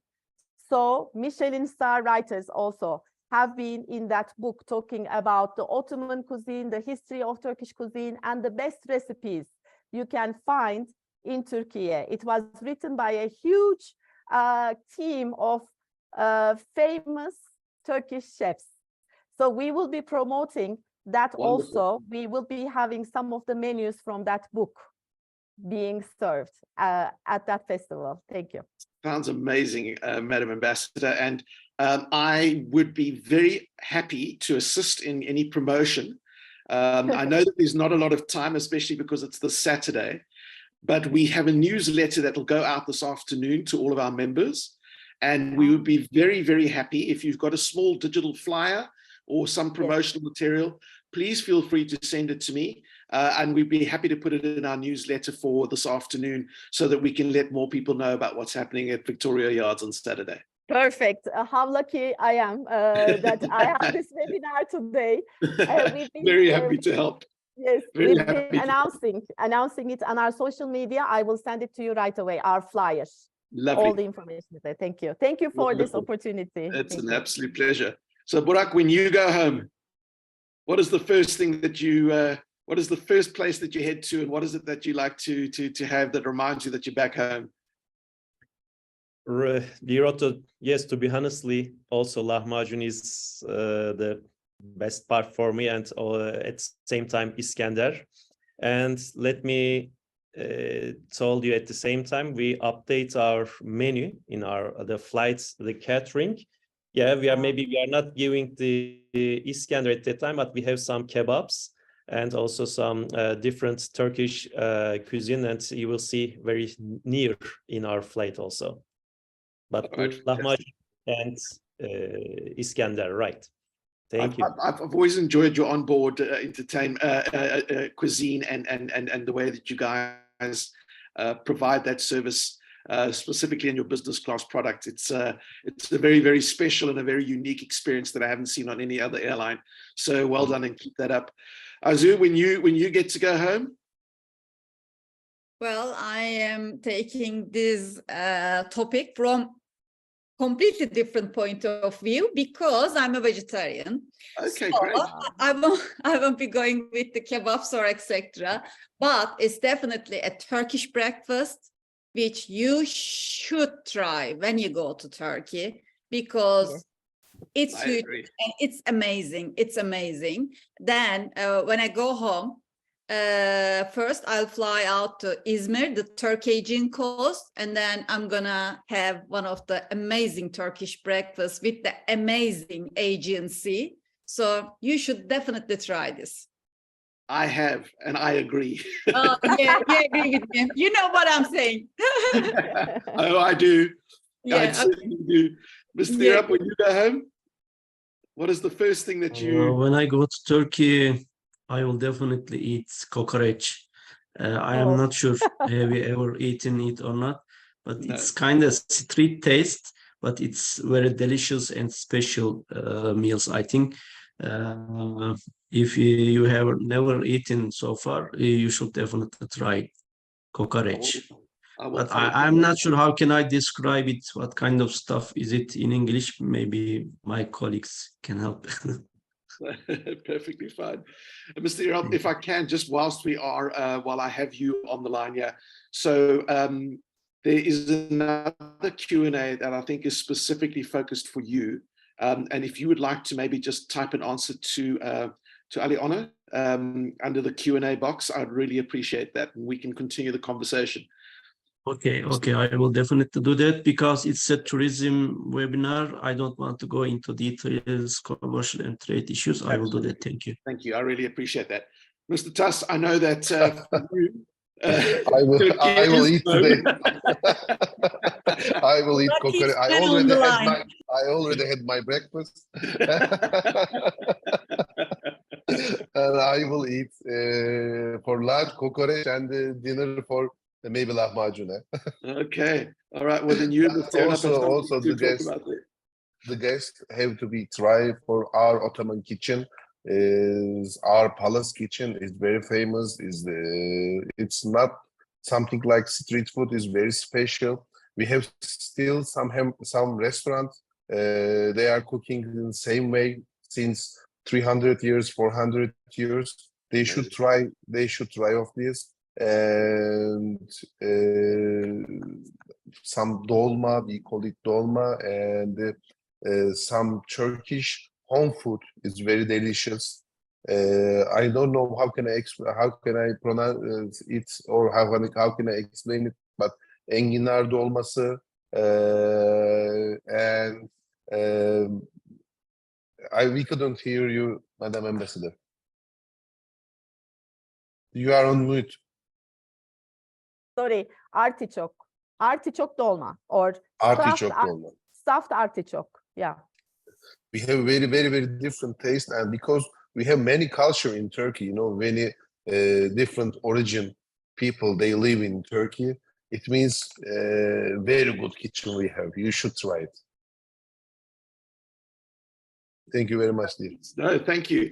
So Michelin star writers also have been in that book talking about the Ottoman cuisine, the history of Turkish cuisine, and the best recipes you can find in Türkiye. It was written by a huge team of famous Turkish chefs. So we will be promoting that. Wonderful. Also. We will be having some of the menus from that book being served at that festival. Thank you. Sounds amazing, Madam Ambassador. And I would be very happy to assist in any promotion. I know that there's not a lot of time, especially because it's this Saturday, but we have a newsletter that will go out this afternoon to all of our members. And we would be very, very happy if you've got a small digital flyer or some promotional material, please feel free to send it to me. And we'd be happy to put it in our newsletter for this afternoon so that we can let more people know about what's happening at Victoria Yards on Saturday. Perfect. How lucky I am that I have this webinar today. Very happy to help. Yes, Very we've happy been announcing it on our social media. I will send it to you right away, our flyers. Lovely. All the information there. Thank you. Thank you for this opportunity. It's an absolute pleasure. So Burak, when you go home, what is the first thing that you, what is the first place that you head to, and what is it that you like to have that reminds you that you're back home? Dear Otto, yes, to be honestly, also lahmacun is the best part for me, and at the same time Iskender. And let me told you at the same time, we update our menu in the flights, the catering. Yeah, we are not giving the Iskender at that time, but we have some kebabs and also some different Turkish cuisine, and you will see very near in our flight also. But lahmacun and Iskender, right? Thank you. I've always enjoyed your onboard cuisine and the way that you guys provide that service, specifically in your business class product. It's a very, very special and a very unique experience that I haven't seen on any other airline. So well done, and keep that up. Arzu, when you get to go home? Well, I am taking this topic from completely different point of view because I'm a vegetarian. Okay, so great. I won't be going with the kebabs or etc. But it's definitely a Turkish breakfast which you should try when you go to Turkey, because it's huge and it's amazing. It's amazing. Then when I go home, first I'll fly out to Izmir, the Turk-Aegean coast, and then I'm gonna have one of the amazing Turkish breakfasts with the amazing Aegean Sea. So you should definitely try this. I have, and I agree. Oh, yeah, you agree with me. You know what I'm saying. Oh, I do. Yeah, I certainly do. Mr. Irap, when you go home, what is the first thing that you... When I go to Turkey, I will definitely eat kokoreç. I am not sure have you ever eaten it or not, but it's kind of street taste, but it's very delicious and special meals, I think. If you have never eaten so far, you should definitely try kokoreç. But I'm not sure how can I describe it, what kind of stuff is it in English? Maybe my colleagues can help. Perfectly fine. Mr. Irap, if I can, just whilst we are, while I have you on the line here. So there is another Q&A that I think is specifically focused for you. And if you would like to maybe just type an answer to Ali Ono under the Q&A box, I'd really appreciate that. And we can continue the conversation. Okay, I will definitely do that because it's a tourism webinar. I don't want to go into details, commercial and trade issues. I will do that. Thank you. Thank you. I really appreciate that. Mr. Tuss, I know that you, I will eat today. I will eat coconut. I already had my breakfast. And I will eat for lunch kokoreç and dinner for maybe lahmacun. Okay. All right. Well, then you also the guests have to be tried for our Ottoman kitchen. Is our palace kitchen is very famous. It's not something like street food. Is very special. We have still some restaurants. They are cooking in the same way since 300 years, 400 years. They should try. They should try of this. And some dolma, we call it dolma, and some Turkish home food is very delicious. I don't know how can I pronounce it, or how can I explain it, but enginar dolması, and we couldn't hear you, Madam Ambassador. You are on mute. Sorry, artichoke dolma, or Artichoke dolma. stuffed artichoke. Yeah. We have very, very, very different taste, and because we have many culture in Turkey, you know, many different origin people, they live in Turkey. It means very good kitchen we have. You should try it. Thank you very much, dear. No, thank you.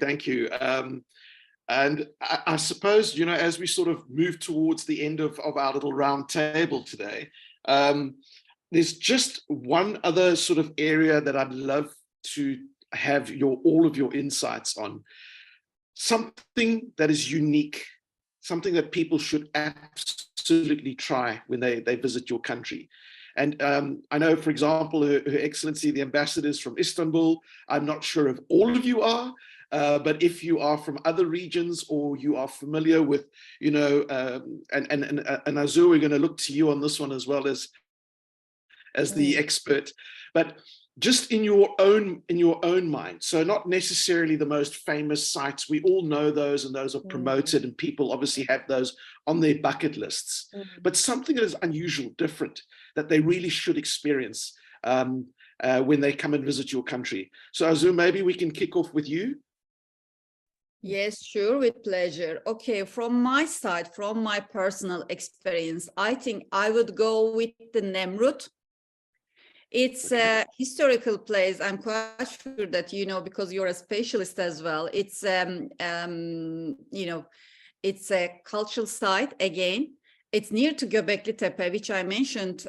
And I suppose, you know, as we sort of move towards the end of our little round table today, there's just one other sort of area that I'd love to have all of your insights on. Something that is unique, something that people should absolutely try when they visit your country. And I know, for example, Her Excellency, the ambassadors from Istanbul, I'm not sure if all of you are, but if you are from other regions or you are familiar with, you know, and Arzu, we're going to look to you on this one as well as the expert, but just in your own mind. So not necessarily the most famous sites. We all know those, and those are promoted, and people obviously have those on their bucket lists. But something that is unusual, different, that they really should experience when they come and visit your country. So Arzu, maybe we can kick off with you. Yes, sure, with pleasure. Okay, from my side, from my personal experience, I think I would go with the Nemrut. It's a historical place. I'm quite sure that you know, because you're a specialist as well. It's you know, it's a cultural site again. It's near to Göbekli Tepe, which I mentioned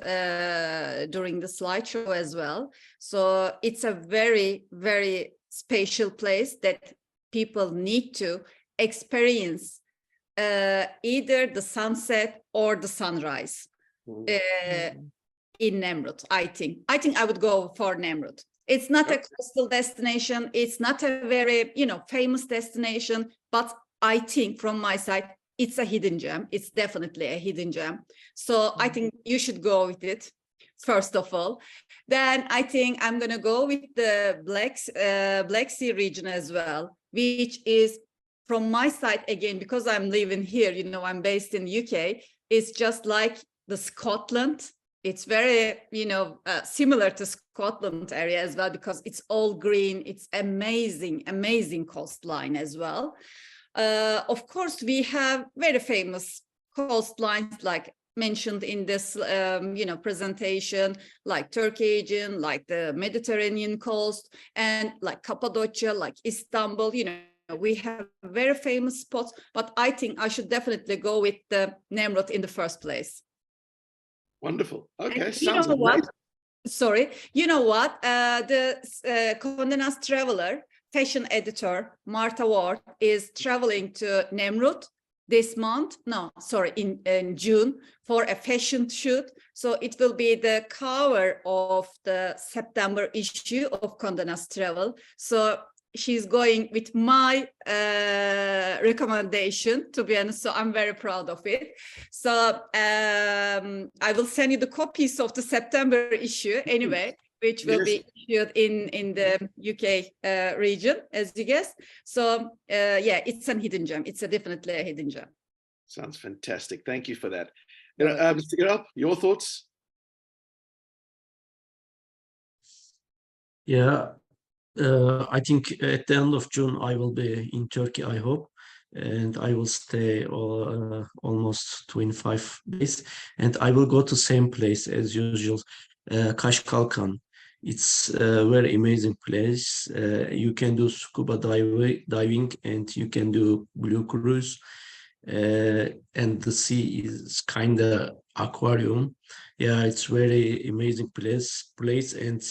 during the slideshow as well. So it's a very, very special place that people need to experience either the sunset or the sunrise. In Nemrut, I think I would go for Nemrut. It's not a coastal destination. It's not a very, you know, famous destination, but I think from my side, it's a hidden gem. It's definitely a hidden gem. So I think you should go with it, first of all. Then I think I'm going to go with the Black Sea region as well, which is from my side, again, because I'm living here, you know, I'm based in UK, it's just like the Scotland. It's very, you know, similar to Scotland area as well, because it's all green. It's amazing, amazing coastline as well. Of course, we have very famous coastlines, like mentioned in this, you know, presentation, like Turkey region, like the Mediterranean coast, and like Cappadocia, like Istanbul. You know, we have very famous spots, but I think I should definitely go with the Nemrut in the first place. Wonderful. Okay, and sounds you know amazing. what? Sorry, you know what? The Condé Nast Traveler fashion editor Martha Ward is traveling to Nemrut this month. No, sorry, in June for a fashion shoot. So it will be the cover of the September issue of Condé Nast Travel. So she's going with my recommendation, to be honest. So I'm very proud of it. So I will send you the copies of the September issue anyway, which will be issued in the UK region, as you guess. So yeah, it's a hidden gem. It's definitely a hidden gem. Sounds fantastic. Thank you for that. Mr. Girap, your thoughts? Yeah. I think at the end of June, I will be in Turkey, I hope, and I will stay almost 25 days, and I will go to same place as usual, Kaş Kalkan. It's a very amazing place. You can do scuba diving, and you can do blue cruise, and the sea is kind of aquarium. Yeah, it's very amazing place, and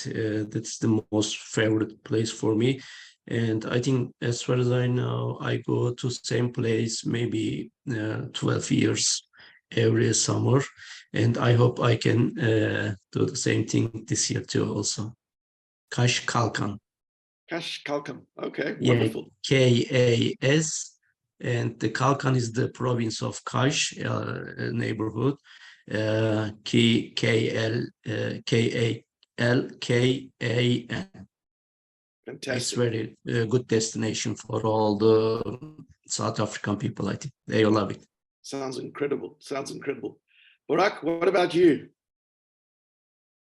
that's the most favorite place for me. And I think, as far as I know, I go to same place maybe 12 years every summer, and I hope I can do the same thing this year too. Also, Kaş Kalkan. Kaş Kalkan. Okay, Yeah, wonderful. Kas, and the Kalkan is the province of Kaş neighborhood. Kalkan. It's Fantastic. very good destination for all the South African people. I think they love it. Sounds incredible. Sounds incredible. Burak, what about you?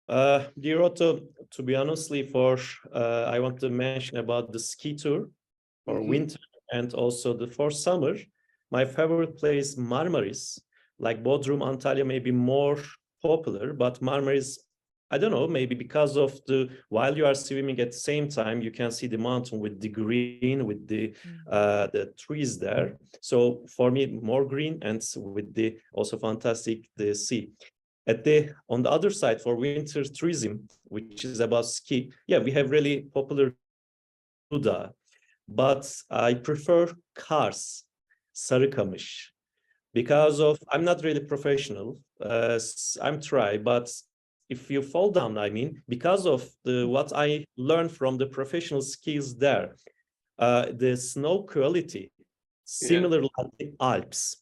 Dear Otto, to be honestly, I want to mention about the ski tour for winter and also for summer. My favorite place, Marmaris, like Bodrum, Antalya, may be more popular, but Marmaris, I don't know, maybe because of while you are swimming at the same time, you can see the mountain with the green, with the trees there. So for me, more green and with the also fantastic the sea. On the other side, for winter tourism, which is about ski, yeah, we have really popular Buda, but I prefer Kars, Sarıkamış, because I'm not really professional. I'm try, but if you fall down, I mean, because of what I learned from the professional skis there, the snow quality similar like the Alps.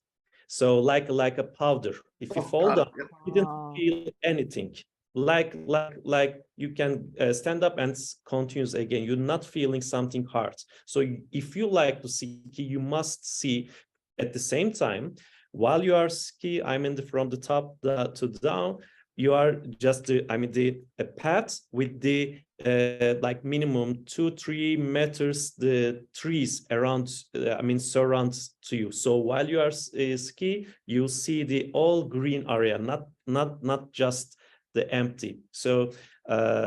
So like a powder. If you fall down, you didn't feel anything. Like you can stand up and continue again. You're not feeling something hard. So if you like to ski, you must see at the same time while you are ski. I mean, from the top to down, you are just the path with the like minimum 2-3 meters the trees around surrounds to you. So while you are ski, you see the all green area, not just the empty. So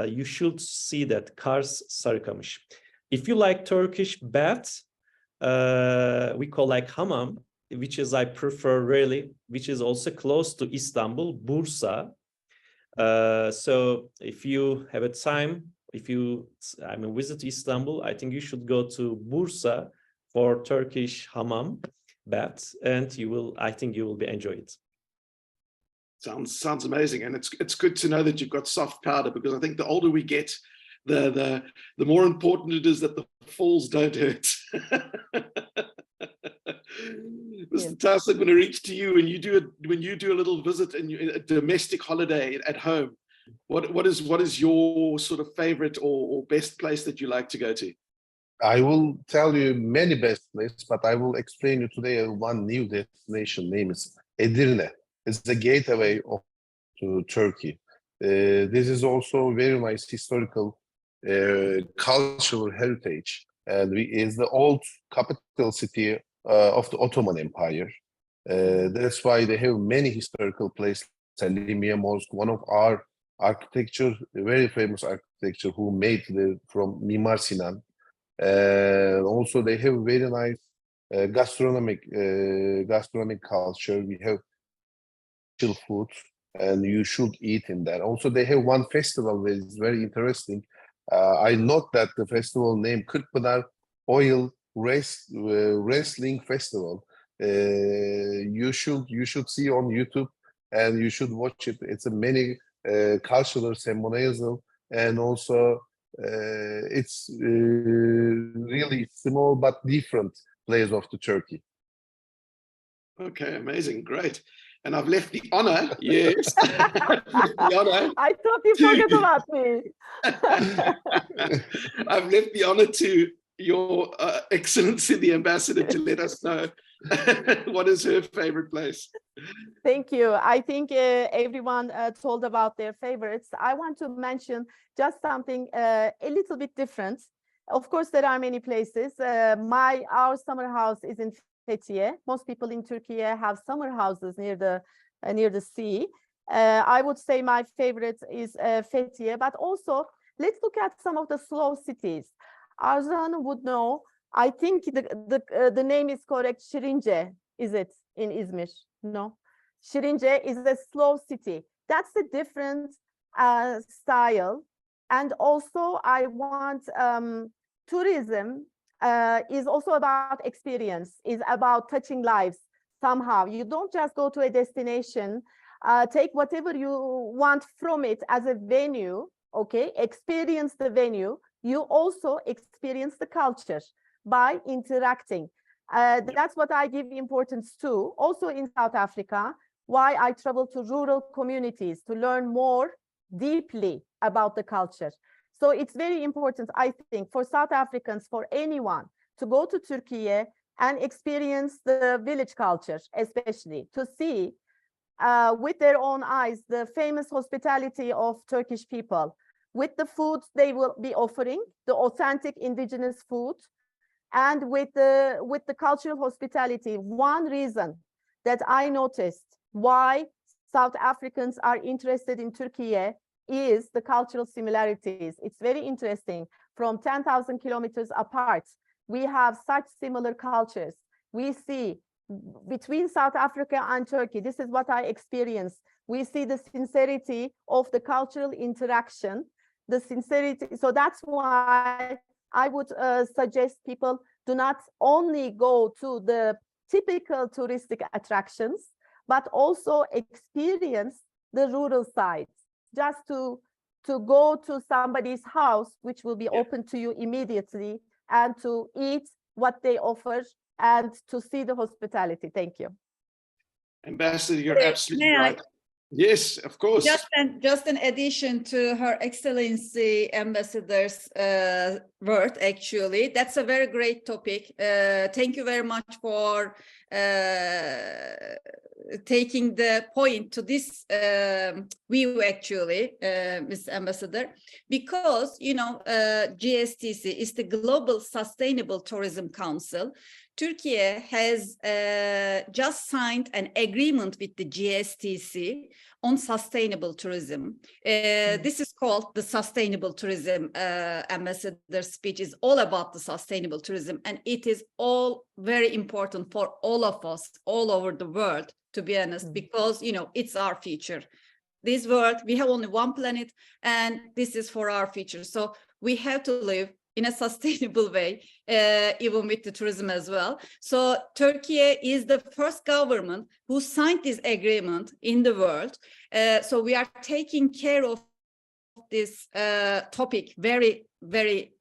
you should see that Kars Sarıkamış. If you like Turkish bath, we call like hamam, which is I prefer really, which is also close to Istanbul, Bursa. So if you have a time, if you visit Istanbul, I think you should go to Bursa for Turkish hamam bath, and I think you will enjoy it. Sounds amazing, and it's good to know that you've got soft powder, because I think the older we get, the more important it is that the falls don't hurt. Mr. Tass, I'm going to reach to you when you do a little visit and a domestic holiday at home. What is your sort of favorite or best place that you like to go to? I will tell you many best places, but I will explain you today one new destination. Name is Edirne. It's the gateway to Turkey. This is also very nice historical cultural heritage, and is the old capital city of the Ottoman Empire. That's why they have many historical places. Selimiye Mosque, one of our architecture, very famous architecture who made from Mimar Sinan. Also, they have very nice gastronomic culture. We have chill food, and you should eat in that. Also, they have one festival that is very interesting. I note that the festival named Kırkpınar Oil Wrestling Festival. You should see on YouTube, and you should watch it. It's a many cultural ceremonial, and also it's really small but different place of the Turkey. Okay, amazing, great. And I've left the honor, yes. The honor I thought you forgot about me. I've left the honor to Your Excellency, the Ambassador, to let us know what is her favorite place. Thank you. I think everyone told about their favorites. I want to mention just something a little bit different. Of course, there are many places. Our summer house is in Fethiye. Most people in Turkey have summer houses near the sea. I would say my favorite is Fethiye, but also let's look at some of the slow cities. Arzu would know. I think the name is correct. Şirince, is it in Izmir? No. Şirince is a slow city. that's a different style. And also I want tourism is also about experience, is about touching lives somehow. You don't just go to a destination, take whatever you want from it as a venue, okay, experience the venue. You also experience the culture by interacting. That's what I give importance to. Also in South Africa, why I travel to rural communities to learn more deeply about the culture. So it's very important, I think, for South Africans, for anyone to go to Türkiye and experience the village culture, especially to see with their own eyes the famous hospitality of Turkish people, with the foods they will be offering, the authentic indigenous food, and with the cultural hospitality. One reason that I noticed why South Africans are interested in Türkiye is the cultural similarities. It's very interesting. From 10,000 kilometers apart, we have such similar cultures. We see between South Africa and Turkey, this is what I experienced. We see the sincerity of the cultural interaction, the sincerity. So that's why I would suggest people do not only go to the typical touristic attractions, but also experience the rural sides. Just to go to somebody's house, which will be open to you immediately, and to eat what they offer and to see the hospitality. Thank you. Ambassador, you're absolutely right. Yes, of course. Just an addition to Her Excellency Ambassador's word, actually. That's a very great topic. Thank you very much for taking the point to this view, actually, Ms. Ambassador, because, you know, GSTC is the Global Sustainable Tourism Council. Türkiye has just signed an agreement with the GSTC on sustainable tourism. This is called the Sustainable Tourism Ambassador speech is all about the sustainable tourism, and it is all very important for all of us all over the world, to be honest, because, you know, it's our future. This world, we have only one planet, and this is for our future. So we have to live in a sustainable way, even with the tourism as well. So Turkey is the first government who signed this agreement in the world. So we are taking care of this topic very, very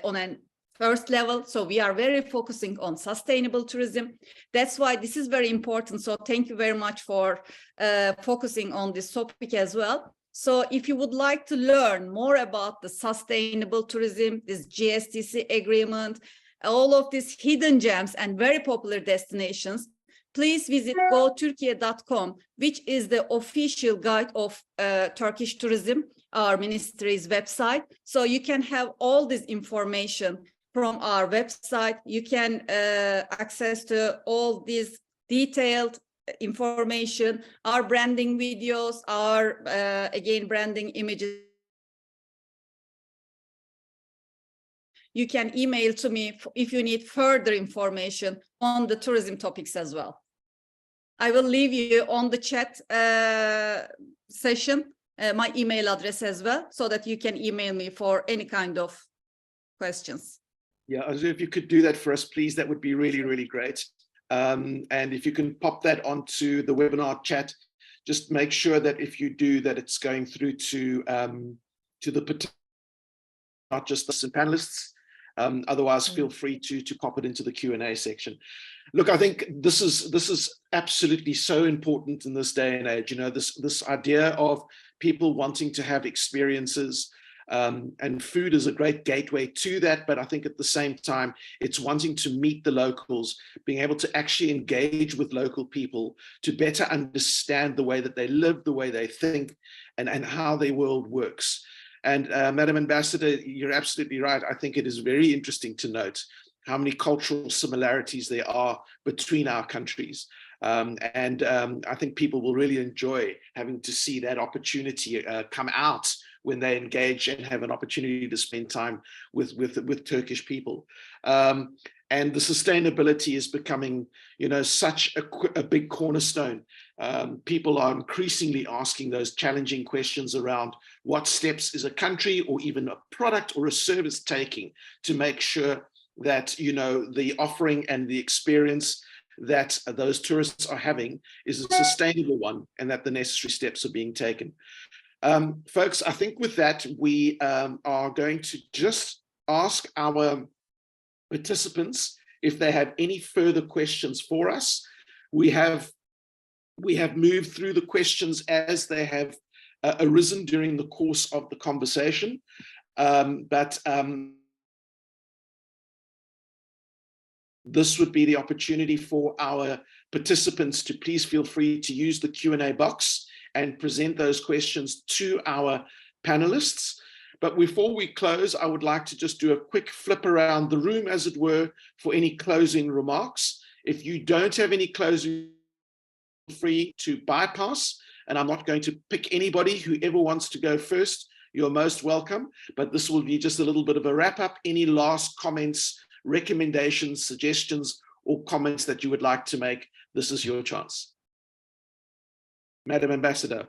on a first level. So we are very focusing on sustainable tourism. That's why this is very important. So thank you very much for focusing on this topic as well. So if you would like to learn more about the sustainable tourism, this GSTC agreement, all of these hidden gems and very popular destinations, please visit goturkiye.com, which is the official guide of Turkish tourism, our ministry's website. So you can have all this information from our website. You can access to all these detailed information, our branding videos, our again branding images. You can email to me if you need further information on the tourism topics as well. I will leave you on the chat session my email address as well, so that you can email me for any kind of questions. Yeah, Arzu, if you could do that for us, please, that would be really, really great. And if you can pop that onto the webinar chat, just make sure that if you do that, it's going through to the not just the panelists. Otherwise, feel free to pop it into the Q&A section. Look, I think this is absolutely so important in this day and age. You know, this idea of people wanting to have experiences. And food is a great gateway to that, but I think at the same time, it's wanting to meet the locals, being able to actually engage with local people to better understand the way that they live, the way they think, and how their world works. And Madam Ambassador, you're absolutely right. I think it is very interesting to note how many cultural similarities there are between our countries. I think people will really enjoy having to see that opportunity come out when they engage and have an opportunity to spend time with Turkish people. and the sustainability is becoming, you know, such a big cornerstone. People are increasingly asking those challenging questions around what steps is a country or even a product or a service taking to make sure that, you know, the offering and the experience that those tourists are having is a sustainable one, and that the necessary steps are being taken. Folks, I think with that, we are going to just ask our participants if they have any further questions for us. We have moved through the questions as they have arisen during the course of the conversation, this would be the opportunity for our participants to please feel free to use the Q&A box and present those questions to our panelists. But before we close, I would like to just do a quick flip around the room, as it were, for any closing remarks. If you don't have any closing, free to bypass, and I'm not going to pick anybody. Whoever wants to go first, you're most welcome. But this will be just a little bit of a wrap up. Any last comments, recommendations, suggestions, or comments that you would like to make, this is your chance. Madam Ambassador.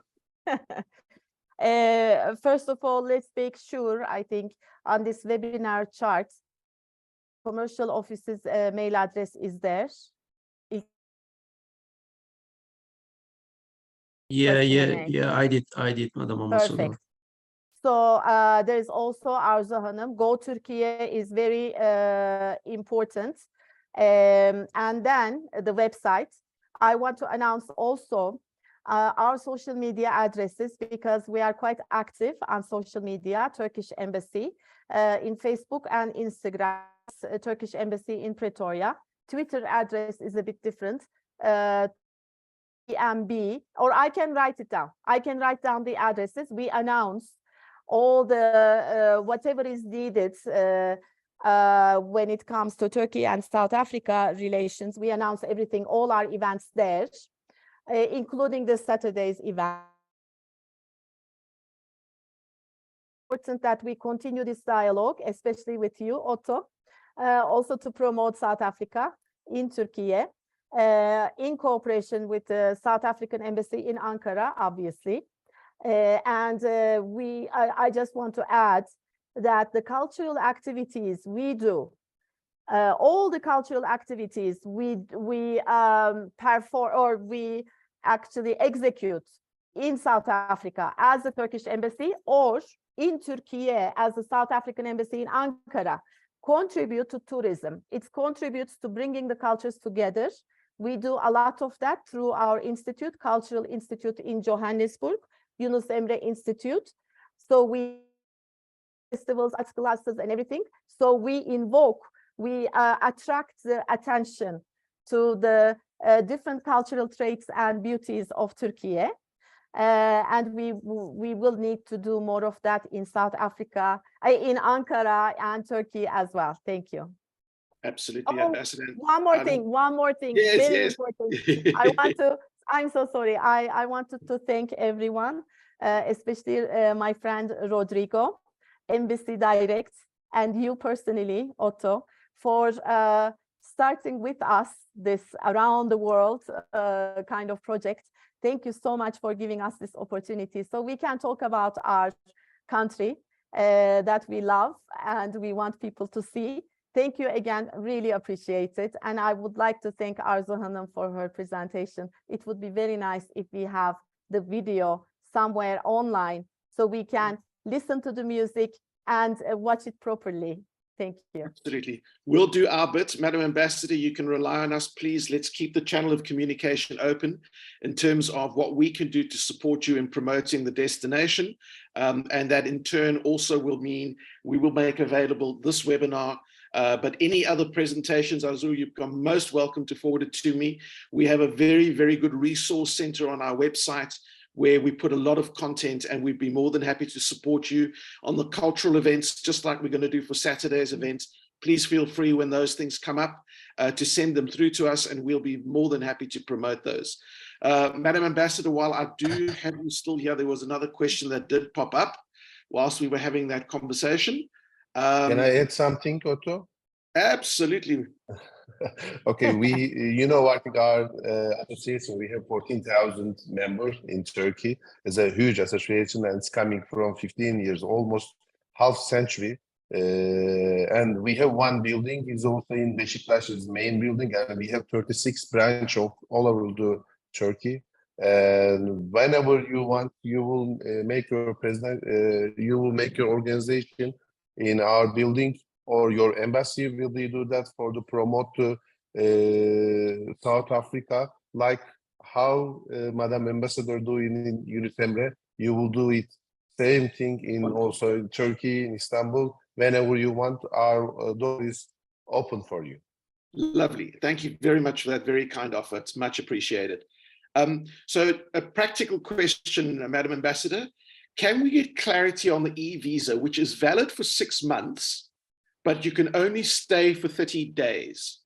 First of all, let's make sure, I think, on this webinar chart, commercial office's mail address is there. Yeah, I did, Madam Ambassador. Perfect. So there is also Arzu Hanım. Go Türkiye is very important. And then the website. I want to announce also our social media addresses, because we are quite active on social media. Turkish Embassy in Facebook and Instagram, Turkish Embassy in Pretoria. Twitter address is a bit different. TMB, or I can write it down. I can write down the addresses. We announce all the whatever is needed when it comes to Turkey and South Africa relations. We announce everything, all our events there, including the Saturday's event. Important that we continue this dialogue, especially with you, Otto, also to promote South Africa in Turkey, in cooperation with the South African Embassy in Ankara, obviously. I just want to add that the cultural activities we do, all the cultural activities we perform or we actually execute in South Africa as the Turkish Embassy, or in Turkey as the South African Embassy in Ankara, contribute to tourism. It contributes to bringing the cultures together. We do a lot of that through our institute, Cultural Institute in Johannesburg, Yunus Emre Institute. So we festivals, arts classes, and everything. So we attract the attention to the different cultural traits and beauties of Turkey. And we will need to do more of that in South Africa, in Ankara and Turkey as well. Thank you. Absolutely, oh, Ambassador. One more thing, yes, very important. I'm so sorry. I wanted to thank everyone, especially my friend Rodrigo, Embassy Direct, and you personally, Otto, for starting with us this around the world kind of project. Thank you so much for giving us this opportunity so we can talk about our country that we love and we want people to see. Thank you again, really appreciate it. And I would like to thank Arzu Hanım for her presentation. It would be very nice if we have the video somewhere online so we can listen to the music and watch it properly. Thank you. Absolutely. We'll do our bit. Madam Ambassador, you can rely on us. Please, let's keep the channel of communication open in terms of what we can do to support you in promoting the destination. And that in turn also will mean we will make available this webinar. But any other presentations, Arzu, you're most welcome to forward it to me. We have a very, very good resource center on our website where we put a lot of content, and we'd be more than happy to support you on the cultural events, just like we're going to do for Saturday's events. Please feel free when those things come up to send them through to us, and we'll be more than happy to promote those. Madam Ambassador, while I do have you still here, there was another question that did pop up whilst we were having that conversation. Can I add something, Otto? Absolutely. Okay, you know, I think our association, we have 14,000 members in Turkey. It's a huge association, and it's coming from 15 years, almost half century. And we have one building, is also in Beşiktaş's main building, and we have 36 branches all over the Turkey. And whenever you want, you will make your president, you will make your organization in our building, or your embassy will do that for the promote to South Africa, like how Madam Ambassador do in Yunus Emre. You will do it same thing in also in Turkey, in Istanbul. Whenever you want, our door is open for you. Lovely. Thank you very much for that very kind offer. It's much appreciated. So a practical question, Madam Ambassador, can we get clarity on the e-visa, which is valid for 6 months, but you can only stay for 30 days?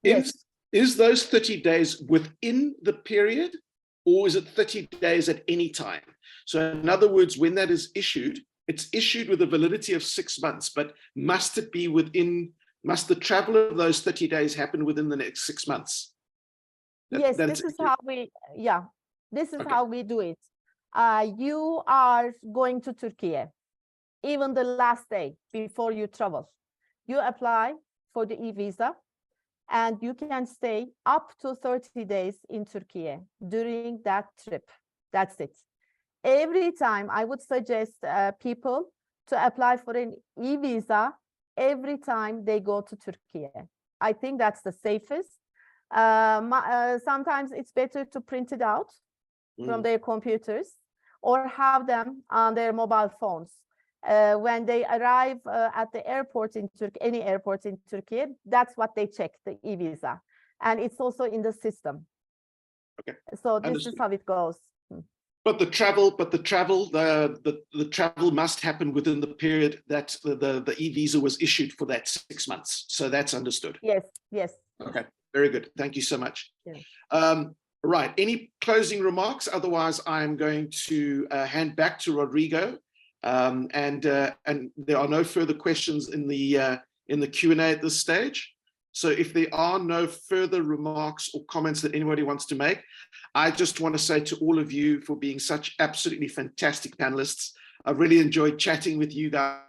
Yes. Is those 30 days within the period, or is it 30 days at any time? So in other words, when that is issued, it's issued with a validity of 6 months, but must the travel of those 30 days happen within the next 6 months? Yes, this is how we do it. You are going to Turkey, even the last day before you travel. You apply for the e-visa, and you can stay up to 30 days in Turkey during that trip. That's it. Every time I would suggest people to apply for an e-visa every time they go to Turkey. I think that's the safest. Sometimes it's better to print it out from their computers or have them on their mobile phones. When they arrive at the airport in Turkey, any airport in Turkey, that's what they check, the e-visa. And it's also in the system. Okay. So this is how it goes. But the travel must happen within the period that the e-visa was issued for that 6 months. So that's understood. Yes, yes. Okay, very good. Thank you so much. Yeah. Right, any closing remarks? Otherwise, I'm going to hand back to Rodrigo. And there are no further questions in the Q&A at this stage. So if there are no further remarks or comments that anybody wants to make, I just want to say to all of you for being such absolutely fantastic panelists. I've really enjoyed chatting with you guys.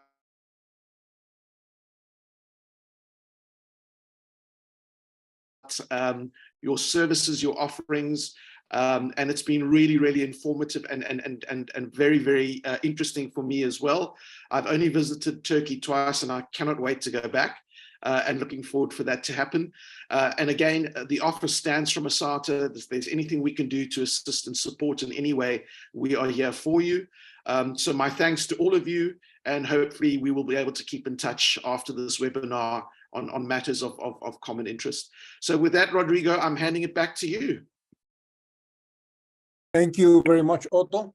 Your services, your offerings, and it's been really, really informative and very, very interesting for me as well. I've only visited Turkey twice, and I cannot wait to go back. And looking forward for that to happen. And again, the office stands from ASATA. If there's anything we can do to assist and support in any way, we are here for you. So my thanks to all of you, and hopefully we will be able to keep in touch after this webinar on matters of common interest. So with that, Rodrigo, I'm handing it back to you. Thank you very much, Otto.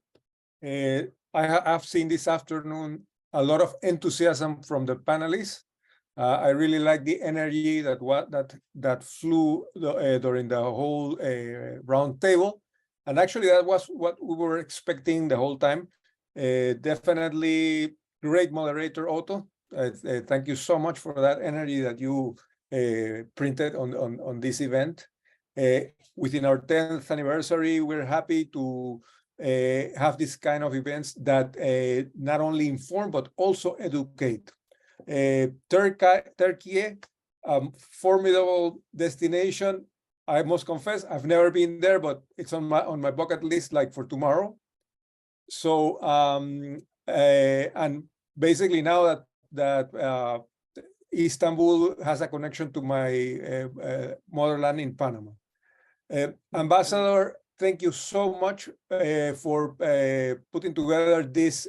I have seen this afternoon a lot of enthusiasm from the panelists. I really like the energy that flew during the whole round table, and actually that was what we were expecting the whole time. Definitely great moderator, Otto. Thank you so much for that energy that you printed on this event. Within our 10th anniversary, we're happy to have this kind of events that not only inform but also educate. Turkey, formidable destination. I must confess, I've never been there, but it's on my bucket list, like for tomorrow. So and basically now that Istanbul has a connection to my motherland in Panama. Ambassador, thank you so much for putting together this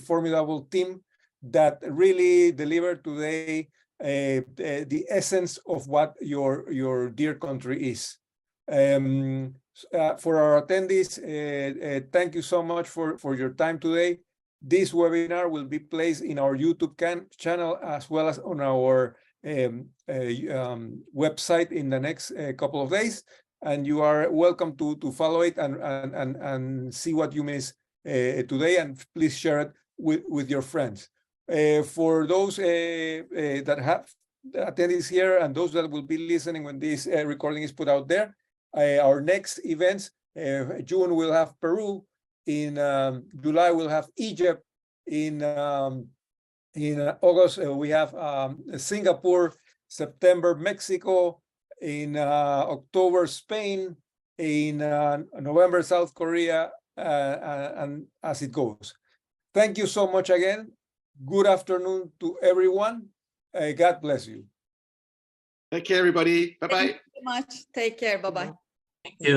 formidable team that really delivered today the essence of what your dear country is. For our attendees, thank you so much for your time today. This webinar will be placed in our YouTube channel as well as on our website in the next couple of days, and you are welcome to follow it and see what you miss today, and please share it with your friends. For those that have attendees here and those that will be listening when this recording is put out there. Our next events, June we'll have Peru. In July we'll have Egypt. In August we have Singapore. September Mexico. In October Spain. In November South Korea, and as it goes. Thank you so much again. Good afternoon to everyone. God bless you. Take care, everybody. Bye-bye. Thank you so much. Take care. Bye-bye. Thank you.